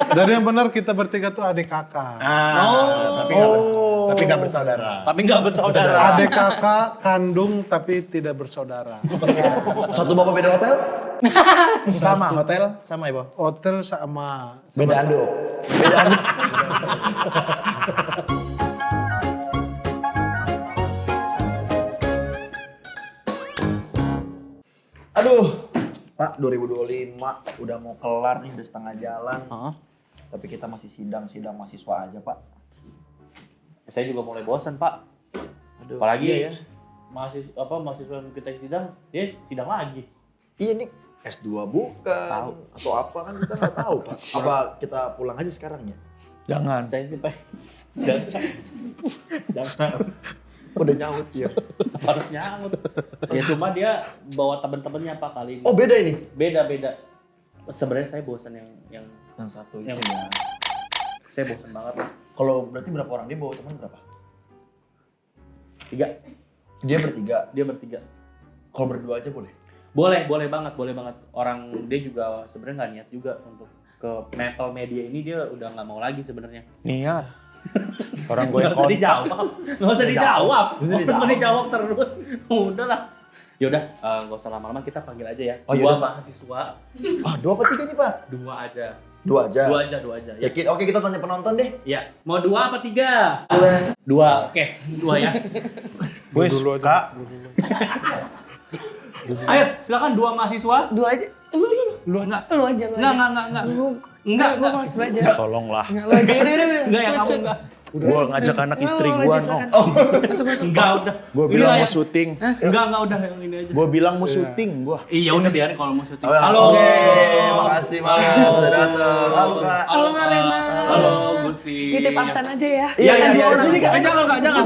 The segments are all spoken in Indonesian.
Jadi yang benar kita bertiga tuh adik kakak. Tapi nggak bersaudara. Tapi nggak bersaudara. Adik kakak kandung tapi tidak bersaudara. Satu bapak beda hotel? Sama hotel, sama ibu. Hotel sama. Beda anduk. Aduh, Pak, 2025 udah mau kelar nih, udah setengah jalan. Tapi kita masih sidang mahasiswa aja, Pak. Saya juga mulai bosan, Pak. Aduh, Apalagi iya ya. mahasiswa yang kita sidang, dia sidang lagi. Iya nih, S2 bukan Tahu. atau apa kan kita nggak tahu, Pak. Apa kita pulang aja sekarang ya? Jangan. Saya sih, Pak. Jangan. Udah nyaut ya. Harus nyaut. Ya cuma dia bawa teman-temannya Pak kali ini. Oh, beda ini. Beda. Sebenarnya saya bosan yang Yang satu itu Yang- ya. saya bosan banget lah. Kalau berarti berapa orang dia bawa teman berapa? 3, Dia bertiga. dia bertiga. Kalau berdua aja boleh. Boleh banget. Orang dia juga sebenarnya nggak niat juga untuk ke Maple Media ini, dia udah nggak mau lagi sebenarnya. Niat. Orang gue Nggak usah dijawab. Nggak usah dijawab. Nggak dijawab terus. Udahlah. Yaudah, nggak usah lama-lama, kita panggil aja ya. Oh, 2 yaudah, Pak. mahasiswa, Ah, 2 apa 3 nih, Pak? 2 aja. 2 aja. 2 aja. Ya. Yakin? Oke, kita tanya penonton deh. Ya, mau 2 apa 3? 2. Oke, 2 ya. Wes, Kak. Ayo, silakan 2 mahasiswa. Dua aja. Lu Enggak. aja. Enggak. Enggak, gue malas belajar. Tolonglah. Lu aja, udah. Enggak ya, kamu Switch. enggak. Gue ngajak anak istri gue, Masuk. Enggak, udah. Gue Ini bilang lah mau ya. syuting. Enggak, udah yang ini aja. Gue bilang mau syuting, gue. Iya, udah biarin kalau mau syuting. Oh, ya. Halo. Oke, makasih Mas udah datang. Halo, Kak. Halo, Arena. Halo, Gusti. Titip absen aja ya. Iya, Dua orang. sini, Kak. Jangan.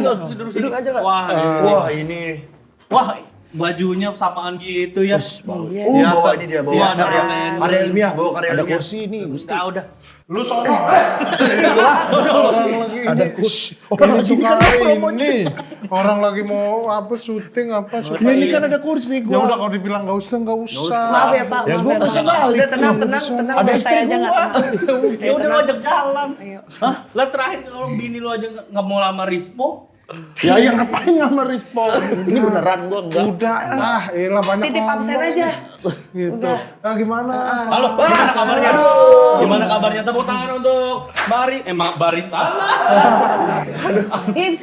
Duduk aja, Kak. Wah, ini. wah, bajunya samaan gitu ya. Iya. Oh, bawa ini dia, bawa Siap, karya Kak. karya ilmiah, bawa karya Ada ilmiah. kursi nih, Gusti. Udah. Lu sono. Orang lagi Ada ini. kursi. Ini suka ini. Orang lagi mau apa syuting apa suka. Ini kan ada kursi Ya gue. udah kalau dibilang enggak usah. Maaf ya, Pak. Ya, Maaf gua ya, nggak Pak. usah Sudah tenang. Ada Biar istri saya aja nggak gua. tenang. Ya udah lo ajak jalan. Ayo. Hah? Lah terakhir kalau bini lo aja nggak mau lama Rispo. Ya yang ngapain nggak merespon? Ini beneran gue enggak. Udah, elah banyak Titip absen ngomong. aja. Gitu. Nah, gimana? Halo, gimana kabarnya? Gimana kabarnya? Tepuk tangan untuk Bari. Baris tanah. It's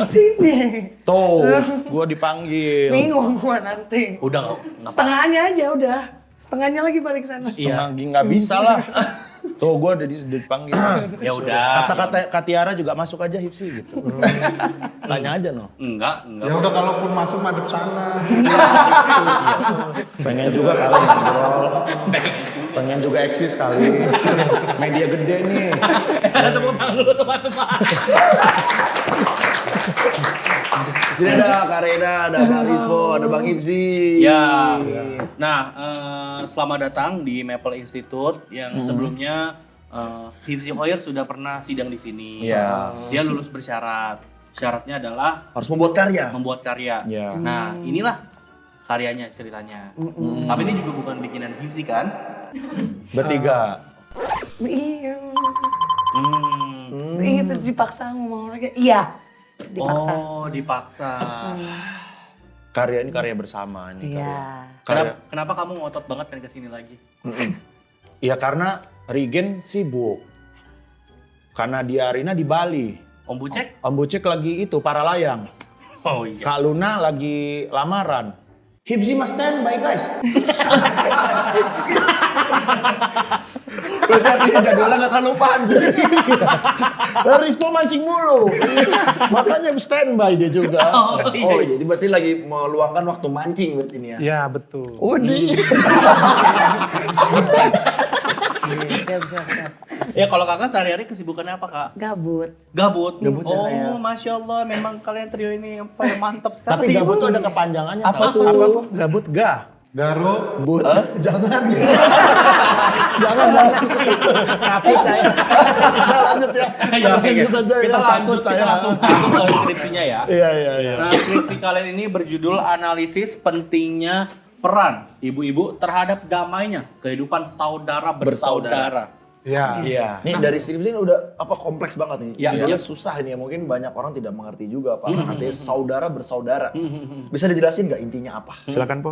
sini. Tuh, gue dipanggil. Bingung gua nanti. Udah nggak? Setengahnya aja udah. Setengahnya lagi balik sana. Iya. Nggak bisa lah. Tuh, gue udah dipanggil. Ya udah. Kata-kata Katiara juga masuk aja Hipsi gitu. Tanya aja no. Enggak. Ya udah kalaupun masuk madep sana. Pengen juga kali ngobrol. Pengen juga eksis kali. Media gede nih. Ada tepuk tangan dulu teman-teman. Sini ada Kak Rena, ada Kak Rispo, ada Bang Hipsi. Ya. Nah, selamat datang di Maple Institute yang sebelumnya Hipsi Hoyer sudah pernah sidang di sini. Iya. Dia lulus bersyarat. Syaratnya adalah Harus membuat karya. membuat karya. Iya. Nah, inilah karyanya ceritanya. Tapi ini juga bukan bikinan Hipsi kan? Bertiga. Iya. Hmm. Itu dipaksa ngomong lagi. Iya. Dipaksa. Oh, dipaksa. Karya ini karya bersama nih. Iya. Kenapa kamu ngotot banget pengen kesini lagi? Iya karena Rigen sibuk. Karena dia Arina di Bali. Om Bucek? Om Bucek lagi itu para layang. Oh iya. Kak Luna lagi lamaran. Hipsi mas standby guys. Berarti jadwalnya nggak terlalu panjang. Rispo mancing mulu. Makanya standby dia juga. Oh, jadi berarti lagi meluangkan waktu mancing berarti ini ya. Ya, betul. Siap. Ya kalau kakak sehari-hari kesibukannya apa kak? Gabut. Gabut. Gabut ya, Oh, kayak. Masya Allah, memang kalian trio ini yang paling mantap sekali. Tapi gabut tuh ada kepanjangannya. Apa Kak. tuh? Apa tuh? Gabut ga? Garuk. But. Jangan. Jangan. Takut saya. Lanjut ya. Ya, oke. Lanjut aja ya. Kita Takut lanjut, kita saya. langsung masuk ke skripsinya ya. Iya. Nah, skripsi kalian ini berjudul analisis pentingnya peran ibu-ibu terhadap damainya kehidupan saudara bersaudara. Ya. Iya. Nih dari skripsi ini udah kompleks banget nih. Ya, Judulnya ya. susah ini ya. Mungkin banyak orang tidak mengerti juga apa artinya saudara bersaudara. Bisa dijelasin nggak intinya apa? Silakan Po.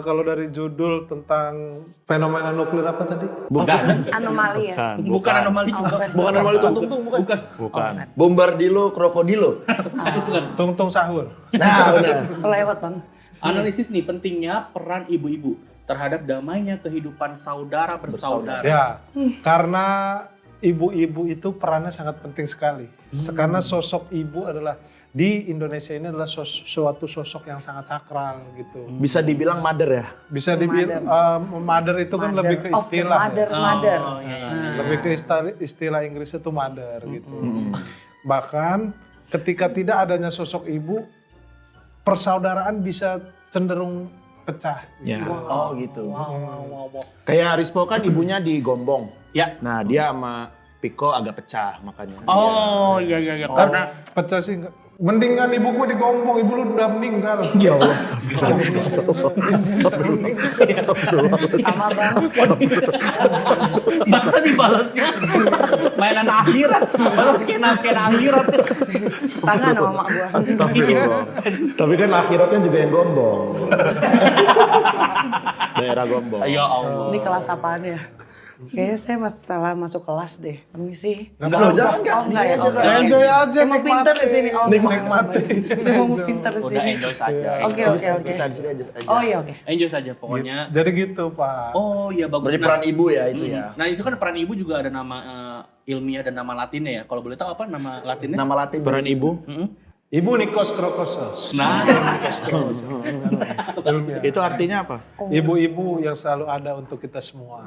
Kalau dari judul tentang fenomena nuklir apa tadi? Bukan. Anomali ya. Bukan anomali juga. Bukan anomali tung bukan. Bukan. Bombardilo krokodilo. Tung sahur. Nah, benar. Lewat bang. Analisis nih pentingnya peran ibu-ibu terhadap damainya kehidupan saudara bersaudara. Ya, karena ibu-ibu itu perannya sangat penting sekali. Karena sosok ibu adalah di Indonesia ini adalah suatu sosok yang sangat sakral gitu. Bisa dibilang mother ya? Bisa dibilang mother itu kan lebih ke Of the istilah. mother, Ya. mother. Oh, iya. Lebih ke istilah Inggris itu mother gitu. Bahkan ketika tidak adanya sosok ibu, persaudaraan bisa cenderung pecah. Ya. Oh gitu. Wow. Kayak Rispo kan ibunya di Gombong. Ya. Nah dia sama Piko agak pecah makanya. Oh iya. Karena Pecah sih enggak. Mendingan ibu gue digombong, ibu lu udah meninggal. Ya Allah. Sama banget. masa dibalasnya mainan akhirat. Masa skena akhirat. Tangan sama mak gua. Astagfirullah. Tapi kan akhiratnya juga yang Gombong. Daerah Gombong. Ya Allah. Ini kelas apaan ya? Kayaknya saya salah masuk kelas deh. Permisi. Loh, jangan kan. Oh, enggak ya? Di sini aja, Kak. Enjoy aja, Saya mau pinter di sini. Oh, Nikmati. Saya mau pinter di Udah sini. enjoy saja. Oke. Kita di sini aja. Oh iya oke. Enjoy saja pokoknya. Jadi gitu Pak. Oh iya bagus. Berarti peran ibu ya itu ya. Nah itu kan peran ibu juga ada nama ilmiah dan nama latinnya ya. Kalau boleh tahu apa nama latinnya? Nama Latin. Peran ibu? Ibu Nikos Krokosos. Nah, Itu artinya apa? Ibu-ibu yang selalu ada untuk kita semua.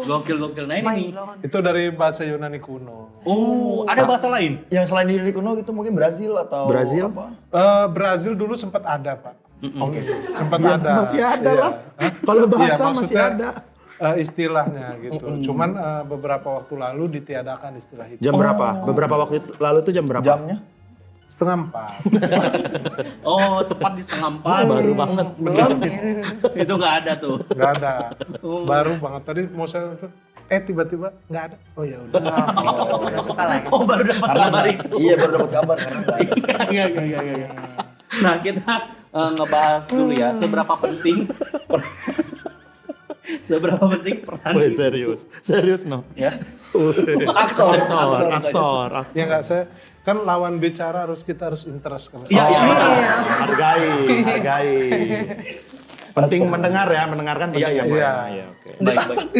gokil. Nah ini Mind nih. blown. Itu dari bahasa Yunani kuno. Oh, ada bahasa lain? Yang selain di kuno itu mungkin Brazil atau Brazil? apa? Brazil dulu sempat ada Pak. Oke. Sempat ada. Masih ada Iya. lah. Kalau bahasa Iya, masih maksudnya, ada. istilahnya gitu. Cuman beberapa waktu lalu ditiadakan istilah itu. Jam berapa? Beberapa waktu lalu tuh jam berapa? Jamnya? 3:30. Oh, tepat di 3:30. Baru banget. Itu nggak ada tuh. Nggak ada. Baru banget tadi mau saya tiba-tiba nggak ada. Oh ya udah. Suka lah ya. Oh, baru dapat Karena kabar nggak- itu. iya baru dapat kabar karena nggak ada. Iya. Nah, kita ngebahas dulu ya seberapa penting peran Woi, serius no. ya. Aktor. Ya nggak, saya kan lawan bicara kita harus interest kan. Iya. Hargai. Penting mendengar ya, mendengarkan penting. Iya. Iya, oke. Baik.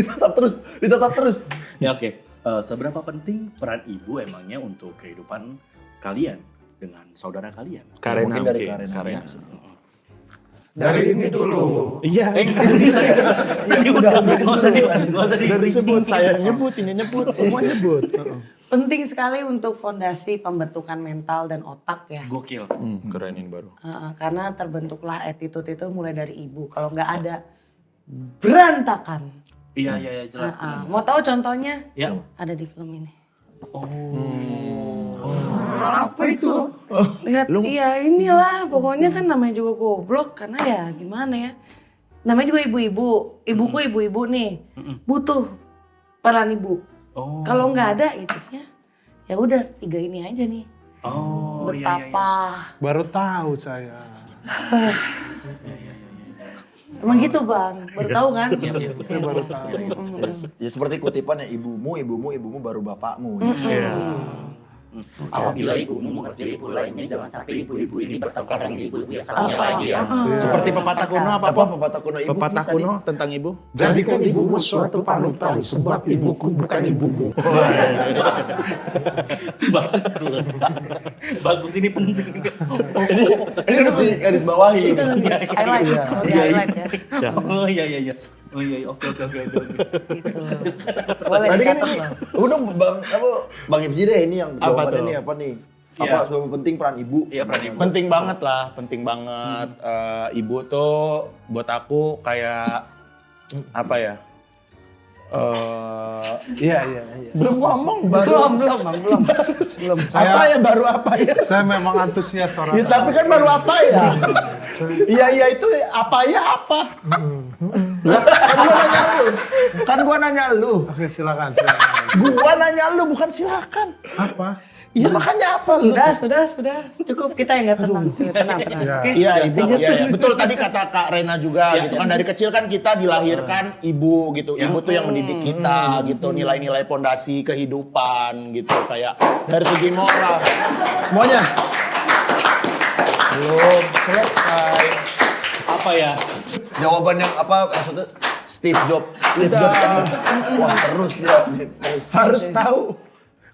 Ditatap terus. Ya oke. Seberapa penting peran ibu emangnya untuk kehidupan kalian dengan saudara kalian? Karena Mungkin dari Karena. Ya. Dari ini dulu. Iya. Nggak bisa ya. Iya udah Nggak usah Udah disebut, saya nyebut, ini nyebut, semua nyebut. Penting sekali untuk fondasi pembentukan mental dan otak ya. Gokil. Keren ini baru. Karena terbentuklah attitude itu mulai dari ibu. Kalau nggak ada, berantakan. Iya jelas. Mau tahu contohnya? Ya. Ada di film ini. Apa itu? Lihat, iya inilah. Pokoknya kan namanya juga goblok. Karena ya gimana ya. Namanya juga ibu-ibu. Ibuku ibu-ibu nih. Butuh peran ibu. Oh. Kalau nggak ada itu ya udah 3 ini aja nih. Oh, Betapa. Baru tahu saya. Emang gitu bang, baru tahu kan? Saya baru tahu. Ya seperti kutipan ya ibumu baru bapakmu. Iya. Apabila ibumu mengerti ibu lainnya, jangan sampai ibu-ibu ini bertengkar dengan ibu-ibu yang salahnya lagi ya. Seperti pepatah kuno apa? Apa pepatah kuno ibu Pepatah sih tadi? kuno tentang ibu? Jadikan ibumu suatu panutan sebab ibuku bukan ibumu. Bagus ini penting. Ini harus di garis bawahi. Itu highlight, highlight ya. Oh iya. Oh iya, oke. Gitu. Boleh Tadi kan dicatat ini, loh. udah Bang Ibzi deh ini yang Apa jawabannya tuh? nih apa nih? Iya. Apa seberapa penting peran ibu? Iya, peran ibu. Penting banget lah, penting banget. Ibu tuh buat aku kayak apa ya? Iya. Belum ngomong, Belum. Apa ya, baru apa ya? Saya memang antusias orang. Ya, tapi kan baru apa ya? Iya itu apa ya apa? Kan gua nanya lu. Oke, silakan. Gua nanya lu, bukan silakan. Apa? Iya makanya apa? Sudah. Cukup kita yang nggak tenang. Tenang. Iya. Oke. Iya ibu, iya. Betul tadi kata Kak Rena juga gitu kan, dari kecil kan kita dilahirkan ibu gitu, ibu tuh yang mendidik kita gitu, nilai-nilai pondasi kehidupan gitu, kayak dari segi moral. Semuanya. Belum selesai. Apa ya? Jawaban yang apa maksudnya? Steve Jobs tadi. Wah, terus dia. Harus tahu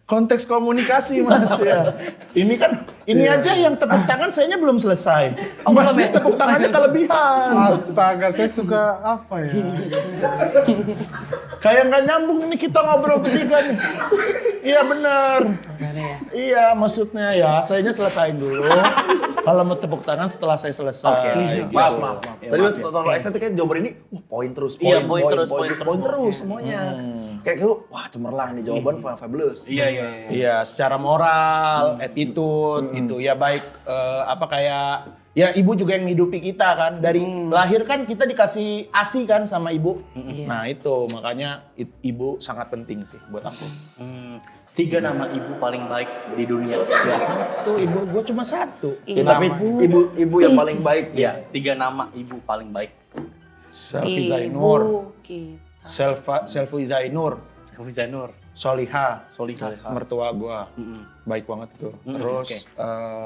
konteks komunikasi Mas ya. Ini kan, ini aja yang tepuk tangan sayanya belum selesai. Masih tepuk tangannya kelebihan. Astaga, saya suka apa ya? Kayak nggak nyambung ini kita ngobrol bertiga nih. Iya bener. Iya maksudnya ya, sayanya selesain dulu. Kalau mau tepuk tangan setelah saya selesai. Oke, gitu. maaf. Tadi pas kalau Eksan tuh kayak jawaban ini, wah poin terus, Iya, poin poin terus semuanya. Kayak lu, wah cemerlang nih jawaban fabulous. Iya. Iya, secara moral, attitude gitu ya, baik apa kayak ya ibu juga yang menghidupi kita kan, dari lahir kan kita dikasih ASI kan sama ibu. Nah itu makanya ibu sangat penting sih buat aku. 3 nama ibu paling baik di dunia. Ya satu, ibu gua cuma satu. Ya, tapi ibu yang paling baik. Iya, 3 nama ibu paling baik. Selvi Zainur, Ibu kita. Selvi Zainur, Selvi Zainur, Soliha, Solihah. mertua gua, baik banget itu. Terus oke.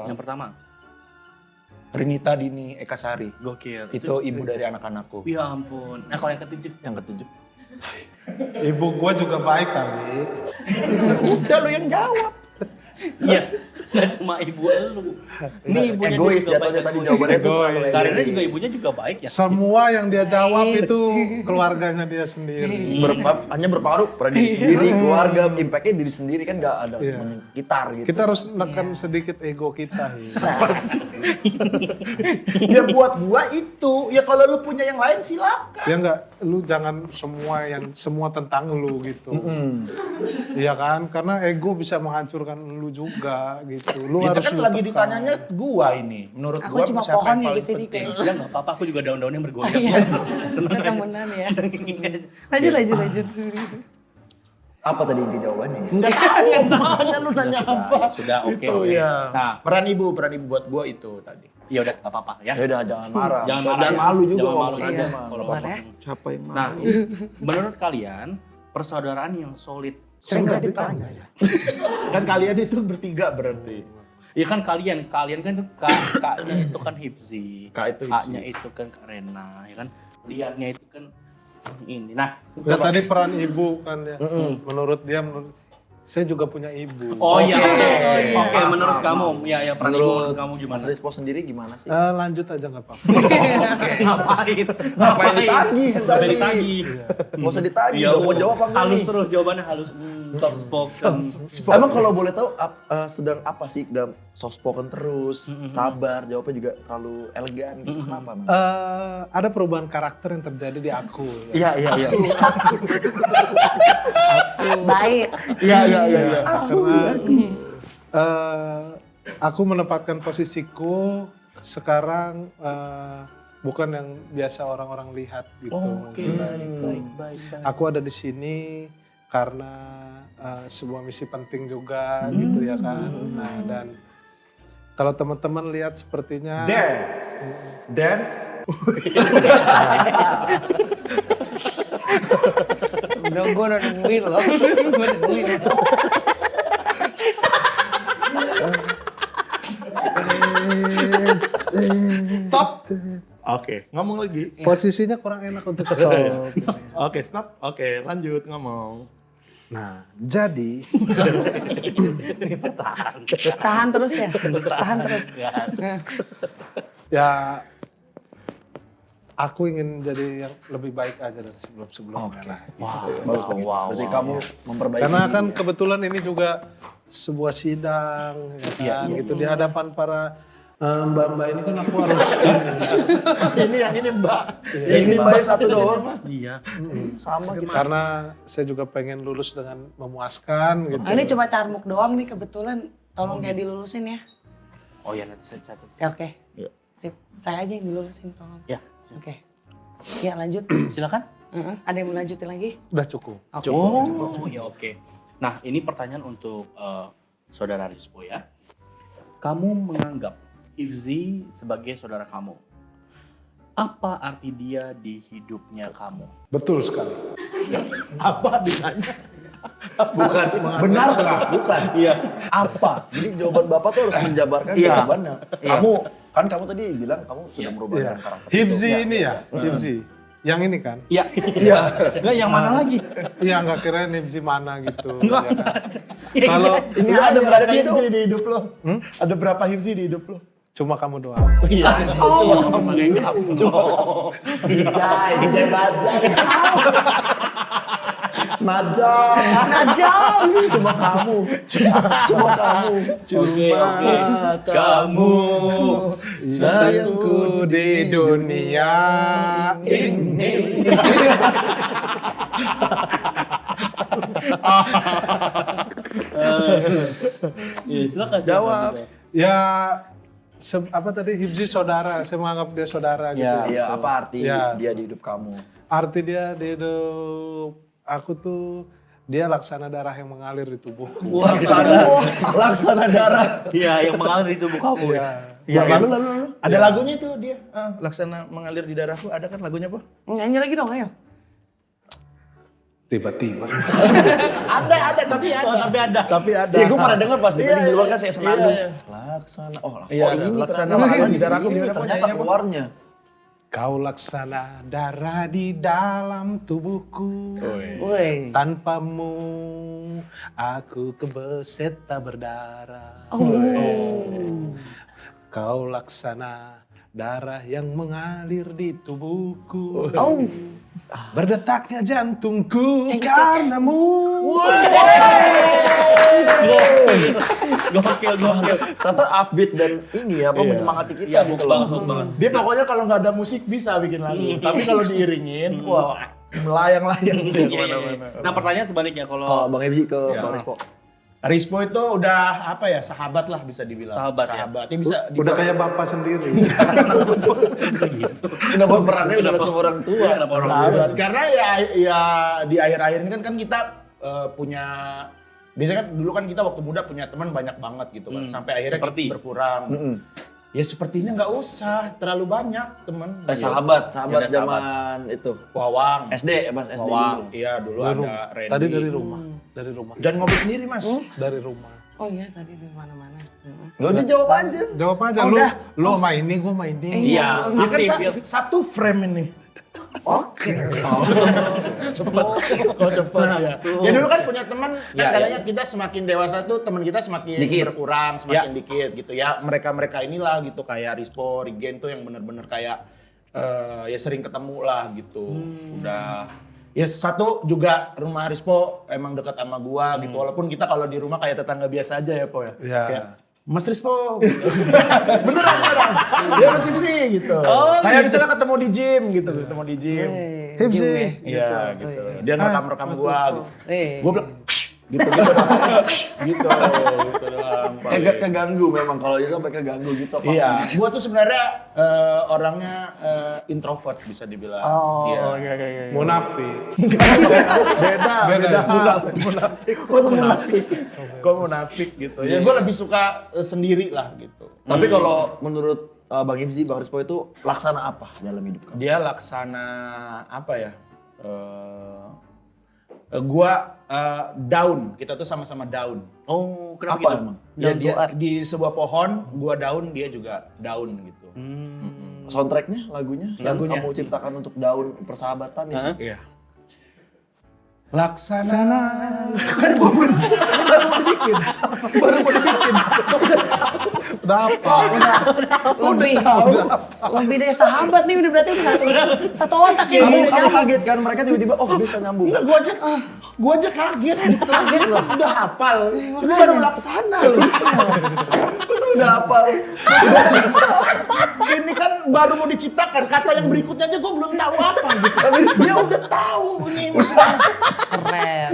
Yang pertama, Rinita Dini Ekasari, gokil. itu ibu dari anak-anakku. Ya ampun. Nah kalau yang ketujuh, Ibu gua juga baik kali. Udah lu yang jawab. iya. Nggak cuma ibu lu. Ini ibunya Egois juga jatuhnya baik. tadi jawabannya tuh terlalu Egois. Karena egois. juga ibunya juga baik ya. Semua yang dia jawab itu keluarganya dia sendiri. Hanya berpengaruh pada diri sendiri, keluarga, impactnya diri sendiri kan nggak ada Iya. menyekitar gitu. Kita harus menekan sedikit ego kita. Ya. Ya buat gua itu, ya kalau lu punya yang lain silakan. Ya enggak, lu jangan semua tentang lu gitu. Iya kan? Karena ego bisa menghancurkan lu juga gitu. Lu Itu harus kan lu lagi tekan. ditanyanya gua ini. Menurut Aku gua cuma siapa pohon yang ya di paling sini penting? guys. Ya nggak apa-apa, aku juga daun-daunnya bergoyang. Iya. Kita temenan ya. Lanjut. Apa tadi inti jawabannya? Enggak tahu yang tanya lu nanya apa. Sudah, oke. Itu ya. Nah, Peran ibu buat gua itu tadi. ya udah nggak apa-apa ya. Ya udah jangan marah. Jangan Jangan, marah ya. malu juga Jangan ngomong malu aja iya. mah. Kalau Sabar ngomong. ya. Siapa yang Nah, menurut kalian persaudaraan yang solid, Saya nggak ditanya ya. Kan kalian itu bertiga berarti. ya kan kalian kan K-nya itu kan Hipzi, K itu Hipzi. A-nya itu kan Kak Rena, ya kan, Liannya itu kan ini. Nah, Ya tadi peran ibu kan ya. Menurut dia, saya juga punya ibu. oh iya, oke, Maaf, menurut maaf, kamu, maaf. ya peran ibu menurut kamu gimana? Mas Rispo sendiri gimana sih? Lanjut aja nggak apa-apa. Ngapain ditagih Sampai tadi? ditagih. Nggak usah ditagih, Iya, dong mau jawab apa enggak halus nih? terus jawabannya halus, soft spoken. Emang kalau boleh tahu sedang apa sih dalam soft spoken terus, sabar, jawabnya juga terlalu elegan gitu. Kenapa, Bang? Ada perubahan karakter yang terjadi di aku. Ya. Iya. Baik. Iya. Karena aku menempatkan posisiku sekarang bukan yang biasa orang-orang lihat gitu. Oke, baik. Aku ada di sini karena sebuah misi penting juga gitu ya kan. Nah, dan kalau teman-teman lihat sepertinya Dance. Gue udah nungguin loh. Stop. Oke, ngomong lagi. posisinya kurang enak untuk stop. Oke, stop. Oke, lanjut ngomong. Nah, jadi Tahan terus ya. Tahan terus. ya aku ingin jadi yang lebih baik aja dari sebelum-sebelumnya. Nah, Bagus, Bang. Berarti kamu memperbaiki. karena kan diri, ya? kebetulan ini juga sebuah sidang ya kan, gitu di hadapan para mbak-mbak ini kan aku harus Ini yang ini Mbak. Ya, ini bayar satu doang. Iya. Sama kita. karena saya juga pengen lulus dengan memuaskan gitu. Ini cuma carmuk doang nih kebetulan. Tolong kayak dilulusin ya. Oh iya, nanti saya catat. Ya oke. Iya. Sip. Saya aja yang dilulusin tolong. Ya. Oke. Ya lanjut. Silakan. Ada yang mau lanjutin lagi? Udah cukup. Oh, ya oke. Nah, ini pertanyaan untuk saudara Rispo ya. Kamu menganggap Hifzi sebagai saudara kamu. Apa arti dia di hidupnya kamu? Betul sekali. Apa ditanya? Bukan, benarkah? Bukan. Iya. Apa? Jadi jawaban Bapak tuh harus menjabarkan Iya. jawabannya. Kamu tadi bilang kamu sudah merubah Iya. karakter. Hifzi itu. ini ya, Hifzi. Yang ini kan? Iya. Iya. Enggak, yang mana lagi? Iya nggak kirain Hifzi mana gitu. Enggak. ya kan? Iya, Kalau Ini Lu ada aja berapa ada hipsi di hidup lo? Ada berapa hipsi di hidup lo? cuma kamu doang. Iya. Dijay bajai. Najam. Najam. Cuma kamu. Cuma kamu. Cuma kamu. Sayangku di dunia ini. Iya, silakan. Jawab. Ya apa tadi Hifzi saudara, saya menganggap dia saudara gitu. Ya. Iya, apa arti Iya. dia di hidup kamu? Arti dia di hidup aku tuh dia laksana darah yang mengalir di tubuhku. Laksana darah. Iya, yang mengalir di tubuh kamu. Iya. Ya, lalu. Ada lagunya itu dia. Laksana mengalir di darahku. Ada kan lagunya, Po? Nyanyi lagi dong, ayo. Tiba-tiba. Ada, tapi ada. Tapi ada. Tapi ada. Iya, gue pernah dengar pas tadi di luar kan saya senandung. Iya. Laksana. Iya, ini laksana ternyata mengalir di di darahku, sini gimana, Po? ternyata Nyanyinya, Po? keluarnya. Kau laksana darah di dalam tubuhku. Woi. Tanpamu aku kebeset tak berdarah. Kau laksana darah yang mengalir di tubuhku. Berdetaknya jantungku karenamu. Gokil. Ternyata upbeat dan ini ya, menyemangati kita Iya, gitu banget, loh. banget. Dia pokoknya kalau nggak ada musik bisa bikin lagu. Tapi kalau diiringin, wah melayang-layang dia Iya. kemana-mana. Nah, pertanyaan sebaliknya Kalau kalau Bang Ebzi ke Iya. Bang Rispo. Rispo itu udah apa ya, sahabat lah bisa dibilang. Sahabat ya? Ya bisa Udah kayak bapak sendiri. Kenapa perannya udah langsung orang tua? kenapa orang sahabat. Karena ya di akhir-akhir ini kan kita punya, biasanya kan dulu kan kita waktu muda punya teman banyak banget gitu kan. Sampai akhirnya Seperti? berkurang. Ya sepertinya nggak usah terlalu banyak teman. Sahabat Ya, ada zaman itu. Wawang. SD, Mas SD Wawang. dulu. Iya dulu Dari ada rumah. Randy. Tadi dari rumah. Dari rumah. Jangan ngobrol sendiri, Mas. Dari rumah. Oh iya, tadi di mana-mana. Gak udah jawab aja. Jawab aja Oh, lu. udah. Lu sama ini, gua sama ini. Iya, Ya kan aktif. satu frame ini. Oke. Cepet. Oh cepet ya. Ya dulu kan punya teman, kan Ya, katanya kita semakin dewasa tuh teman kita semakin Dikit. berkurang, semakin dikit gitu ya. Mereka inilah gitu kayak Rispo, Rigen tuh yang bener-bener kayak ya sering ketemu lah gitu. Udah. Ya satu juga rumah Rispo emang dekat sama gua gitu. Walaupun kita kalau di rumah kayak tetangga biasa aja ya, Po ya. Iya. Kayak, Mas Rispo. beneran. Dia masih sih gitu. Kayak misalnya ketemu di gym gitu, ketemu di gym. Hifzi. Iya gitu. Dia ngerekam gua gitu. Gua bilang gitu gitu doang. Kagak keganggu memang kalau dia sampai keganggu gitu apa? Iya, gua tuh sebenarnya orangnya introvert bisa dibilang. Iya. Munafik. Beda. Munafik. Gua tuh munafik. Gua munafik gitu. Ya gua lebih suka sendiri lah gitu. Tapi kalau menurut Bang Ibzi, Bang Rispo itu laksana apa dalam hidup kamu? Dia laksana apa ya? Gua daun, kita tuh sama-sama daun. Oh, kenapa Apa gitu? emang? Ya, Daun dia tuar. di sebuah pohon, gua daun, dia juga daun gitu. Soundtracknya, lagunya, yang Lagunya. kamu ciptakan untuk daun persahabatan itu. Hah? Iya. Laksana. Kan baru mau dibikin. Udah apa? Lebih dari sahabat nih, udah berarti udah satu otak ya. Kamu kaget kan mereka tiba-tiba bisa nyambung. Gua aja kaget gitu. Udah hafal. Itu baru laksana loh. Itu udah hafal. Ini kan baru mau diciptakan. Kata yang berikutnya aja gua belum tahu apa gitu. Tapi dia udah tahu ini.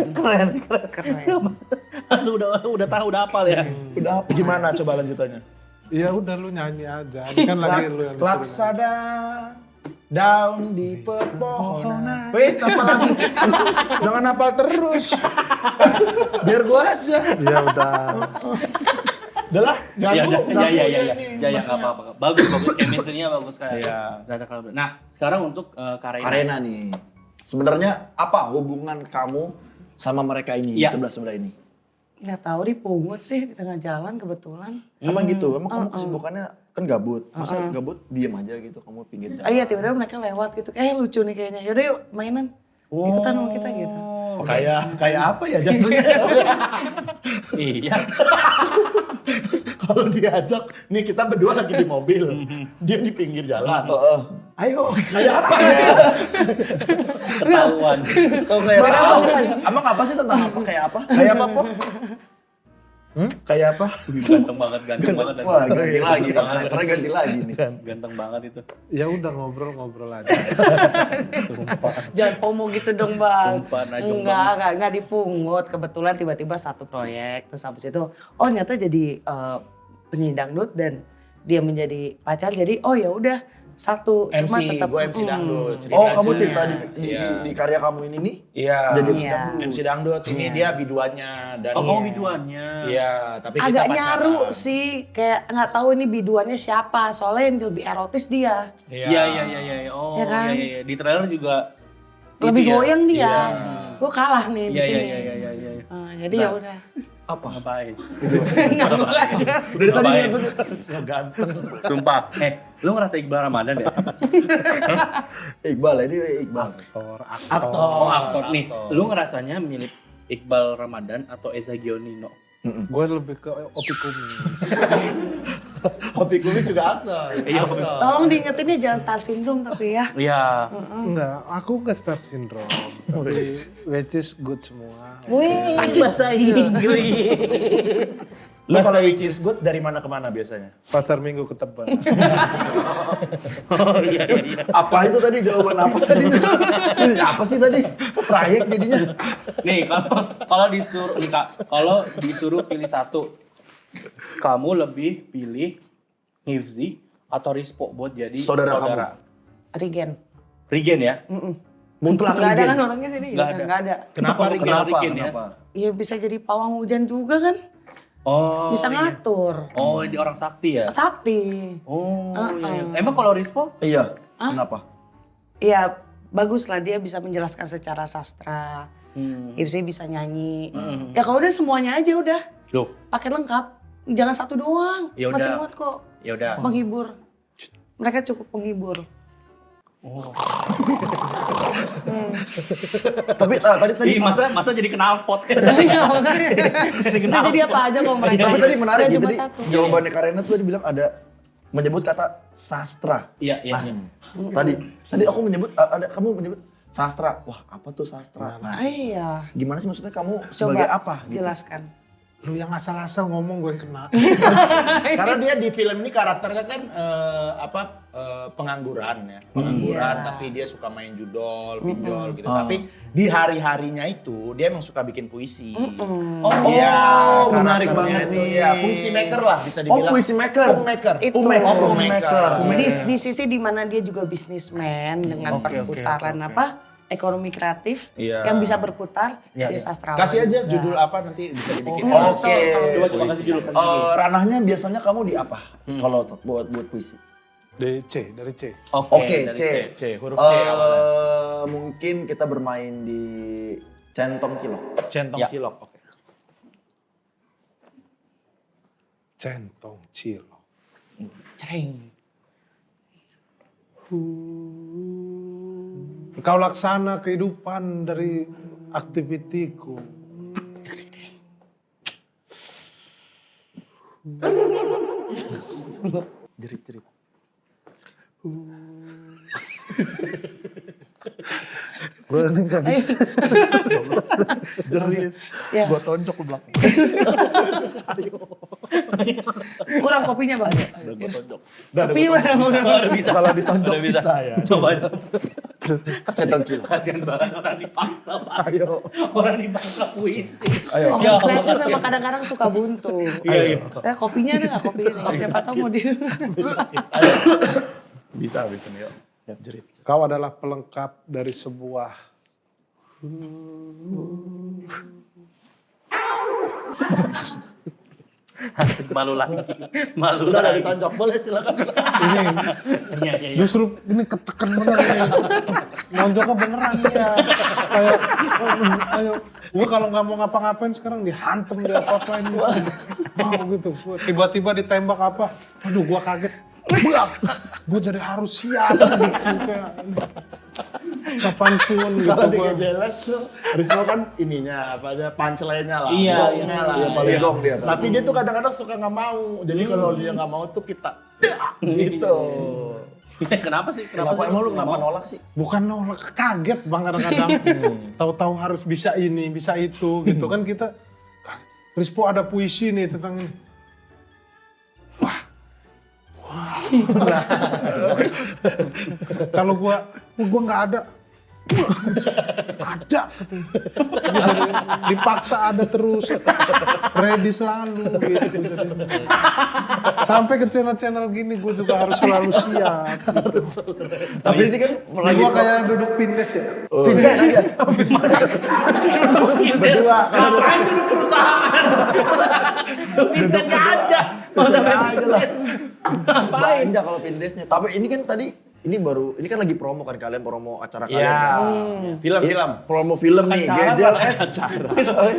Keren. Langsung udah tahu, udah hafal ya. Udah apa? Gimana coba lanjutannya? Ya udah lu nyanyi aja. Ini kan lagi lu yang disuruh nyanyi. Laksana daun di pepohonan. Wait, apa lagi? Jangan hafal terus. Biar gua aja. Ya udah. Udah lah, Ya udah, ganggu ya ya nih, nggak masnya. apa-apa. Bagus, chemistry-nya bagus kayak. Iya. Nah, sekarang untuk Karena. Karena nih, sebenarnya apa hubungan kamu sama mereka ini di Iya. sebelah-sebelah ini? Nggak tahu dipungut sih di tengah jalan kebetulan. Emang gitu, emang kamu kesibukannya kan gabut. Masa gabut diem aja gitu, kamu pinggir jalan. Iya tiba-tiba mereka lewat gitu. Lucu nih kayaknya. Yaudah yuk mainan. Ikutan sama kita gitu. Kayak apa ya jatuhnya? Iya. Kalau diajak, nih kita berdua lagi di mobil, dia di pinggir jalan. Heeh. Ayo, kayak apa ya? Ketahuan. Kau kayak tahu. Emang apa sih tentang apa kayak apa? Kayak apa, Po? Kayak apa? Ganteng banget. Wah, ganti lagi. Ganteng banget. Karena ganti lagi nih. Ganteng banget itu. Ya udah ngobrol aja. Jangan FOMO gitu dong bang. Sumpah, najong banget. Enggak dipungut. Kebetulan tiba-tiba satu proyek. Terus habis itu, oh ternyata jadi penyanyi dangdut dan dia menjadi pacar. Jadi oh ya udah satu. Cuma MC, tetap gue MC dangdut. Oh, ceritanya. kamu cerita Iya. di karya kamu ini nih? Iya. Jadi MC Iya. dangdut. MC dangdut, ini dia biduannya. Dan Oh, kamu biduannya. Iya, tapi kita agak pacaran. nyaru sih. Kayak nggak tahu ini biduannya siapa. Soalnya yang lebih erotis dia. Iya. Oh, Ya kan? iya. Di trailer juga Lebih itu ya? goyang dia. Iya. Gue kalah nih di Iya. sini. Iya. Jadi ya udah. Apa? Ngapain? Dari tadi Ngapain? So ganteng. Sumpah. Lu ngerasa Iqbal Ramadan ya? Iqbal, ini Iqbal. Aktor. Oh, aktor nih. Lu ngerasanya mirip Iqbal Ramadan atau Eza Gionino? Gue lebih ke Opi Kumis. Hobi kumis juga aktor. Iya, Aktor. Tolong diingetin ya jangan star syndrome tapi ya. Iya. Enggak, aku ke star syndrome. Tapi which is good semua. Wih, Bahasa Inggris. Lu kalau which is good dari mana ke mana biasanya? Pasar Minggu ke Tebet. Oh iya. Apa itu tadi? Jawaban apa tadi? Ini apa sih tadi? Trayek jadinya. Nih, kalau disuruh pilih satu, kamu lebih pilih Hifzi atau Rispo buat jadi Saudara Regen. Regen ya? Mutlak Gak ada Regen. kan orangnya sini? Nggak ada. Nggak ada. Kenapa Regen? Kenapa? Regen ya? Kenapa? Iya bisa jadi pawang hujan juga kan? Oh. Bisa iya. ngatur. Oh, dia orang sakti ya? Sakti. Oh, iya. Emang kalau Rispo? Iya. Kenapa? Iya bagus lah dia bisa menjelaskan secara sastra. Hifzi bisa nyanyi. Ya kalau udah semuanya aja udah. Loh, Paket lengkap. Jangan satu doang. Ya Masih udah. muat kok. ya udah. Menghibur. Mereka cukup menghibur. Tapi tadi Ih, masa jadi knalpot? Iya makanya. Bisa jadi apa aja kalau mereka. tapi tadi menarik Nggak gitu. cuma Tadi satu. jawabannya Karena tuh dibilang ada menyebut kata sastra. Iya. Tadi aku menyebut kamu menyebut sastra. Wah, apa tuh sastra? Nah, Iya. gimana sih maksudnya kamu sebagai Coba apa gitu? jelaskan. Lu yang asal-asal ngomong gue yang kena. Karena dia di film ini karakternya kan pengangguran ya, pengangguran Iya. tapi dia suka main judol, pinjol gitu. Tapi di hari-harinya itu dia emang suka bikin puisi. Oh, Iya, menarik karakternya banget itu, nih. Ya, puisi maker lah bisa Oh, dibilang. puisi maker. Pungmaker. Itu. Pungmaker. Di sisi dimana dia juga bisnismen dengan perputaran ekonomi kreatif Iya. yang bisa berputar Iya, di iya. sastrawan. Kasih aja juga. judul apa nanti bisa dibikin. Oke. Coba kasih dulu. Ranahnya biasanya kamu di apa? Kalau buat puisi? Dari C, dari C. Oke, dari C. C, huruf C awalnya. Mungkin kita bermain di centong cilok. Centong Ya. cilok. Oke. Centong cilok. Cereng. Kau laksana kehidupan dari aktivitiku. Jerit-jerit. Gue ini gak bisa. Jerit. Ya. Gua tonjok ke belakang. Kurang kopinya bang. Udah gua tonjok. Kopinya mana? Udah bisa. Kalau ditonjok Udah bisa. bisa ya. Coba aja. Centong cilok. Kasihan banget orang dipaksa, Pak. Ayo. Orang dipaksa puisi. Ayo. Ya Allah, Kreatif kasihan. memang kadang-kadang suka buntu. Iya. Kopinya ada nggak kopinya? Siapa tahu mau di. Bisa nih, yuk. Kau adalah pelengkap dari sebuah Asik, malu lagi. Malu Udah lagi. ditonjok, boleh silakan. Iya. justru ini ketekan bener ini. Nonjoknya beneran ya. Kayak ayo, gue kalau nggak mau ngapa-ngapain sekarang dihantem dia apa-apain mau gitu. Gua tiba-tiba ditembak apa, aduh gue kaget. Gue jadi harus siap gitu kayak kapanpun gitu Kalau gue. dia jelas tuh, Rizmo kan ininya apa aja punchline-nya lah. Iya, gongnya lah. Iya, paling gong dia. Tapi dia tuh kadang-kadang suka nggak mau. Jadi kalau dia nggak mau tuh kita gitu. Kenapa sih? Kenapa emang lu kenapa nolak sih? Bukan nolak, kaget bang kadang-kadang. Tahu-tahu harus bisa ini, bisa itu gitu kan kita. Rispo ada puisi nih tentang ini. Kalau gua nggak ada. Ada. Dipaksa ada terus. Ready selalu gitu. Sampai ke channel-channel gini gua juga harus selalu siap. Tapi ini kan lagi Gua kayak duduk fitness ya. Vincent aja. Berdua. Ngapain duduk perusahaan? Vincent nggak ada. Mau sampai aja lah. Ngapain? Banyak kalau Vindesnya. Tapi ini kan tadi ini kan lagi promo kan kalian promo acara kalian. Iya. kan? Film-film. Promo film nih, GJLS.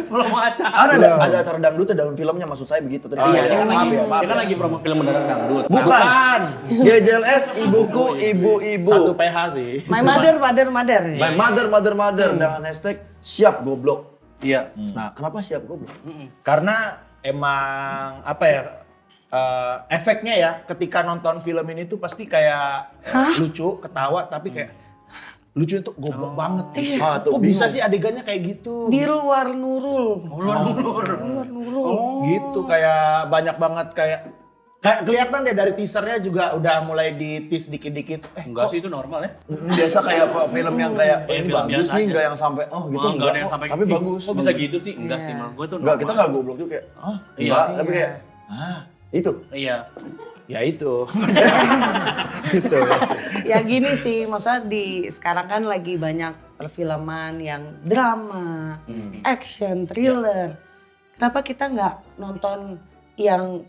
Belum mau acara. Ada acara dangdut ya dalam filmnya maksud saya begitu tadi. Iya, dia kan maaf lagi, ya, maaf dia kan ya. lagi promo film beneran dangdut. Bukan. GJLS ibuku ibu-ibu. Satu PH sih. My mother. My mother dengan hashtag siap goblok. Iya. Nah, kenapa siap goblok? Karena emang apa ya, efeknya ya ketika nonton film ini tuh pasti kayak lucu, ketawa, tapi kayak lucu itu goblok banget. Ah, tuh Bisa bingung. sih adegannya kayak gitu. Di luar Nurul. Gitu kayak banyak banget kayak kelihatan deh dari teasernya juga udah mulai di-tease dikit-dikit. Enggak sih, itu normal ya. Biasa kayak film yang kayak Kayak ini film bagus biasa nih, aja. enggak yang sampai gitu Enggak ada yang kok, sampai tapi "Ih, bagus. Kok bisa bagus. gitu sih? Enggak sih, menurut gue itu Enggak, kita normal. enggak goblok juga kayak, Iya. enggak, tapi Iya. kayak, itu. Iya. Ya itu. Ya gini sih, maksudnya sekarang kan lagi banyak perfilman yang drama, action, thriller. Kenapa kita nggak nonton yang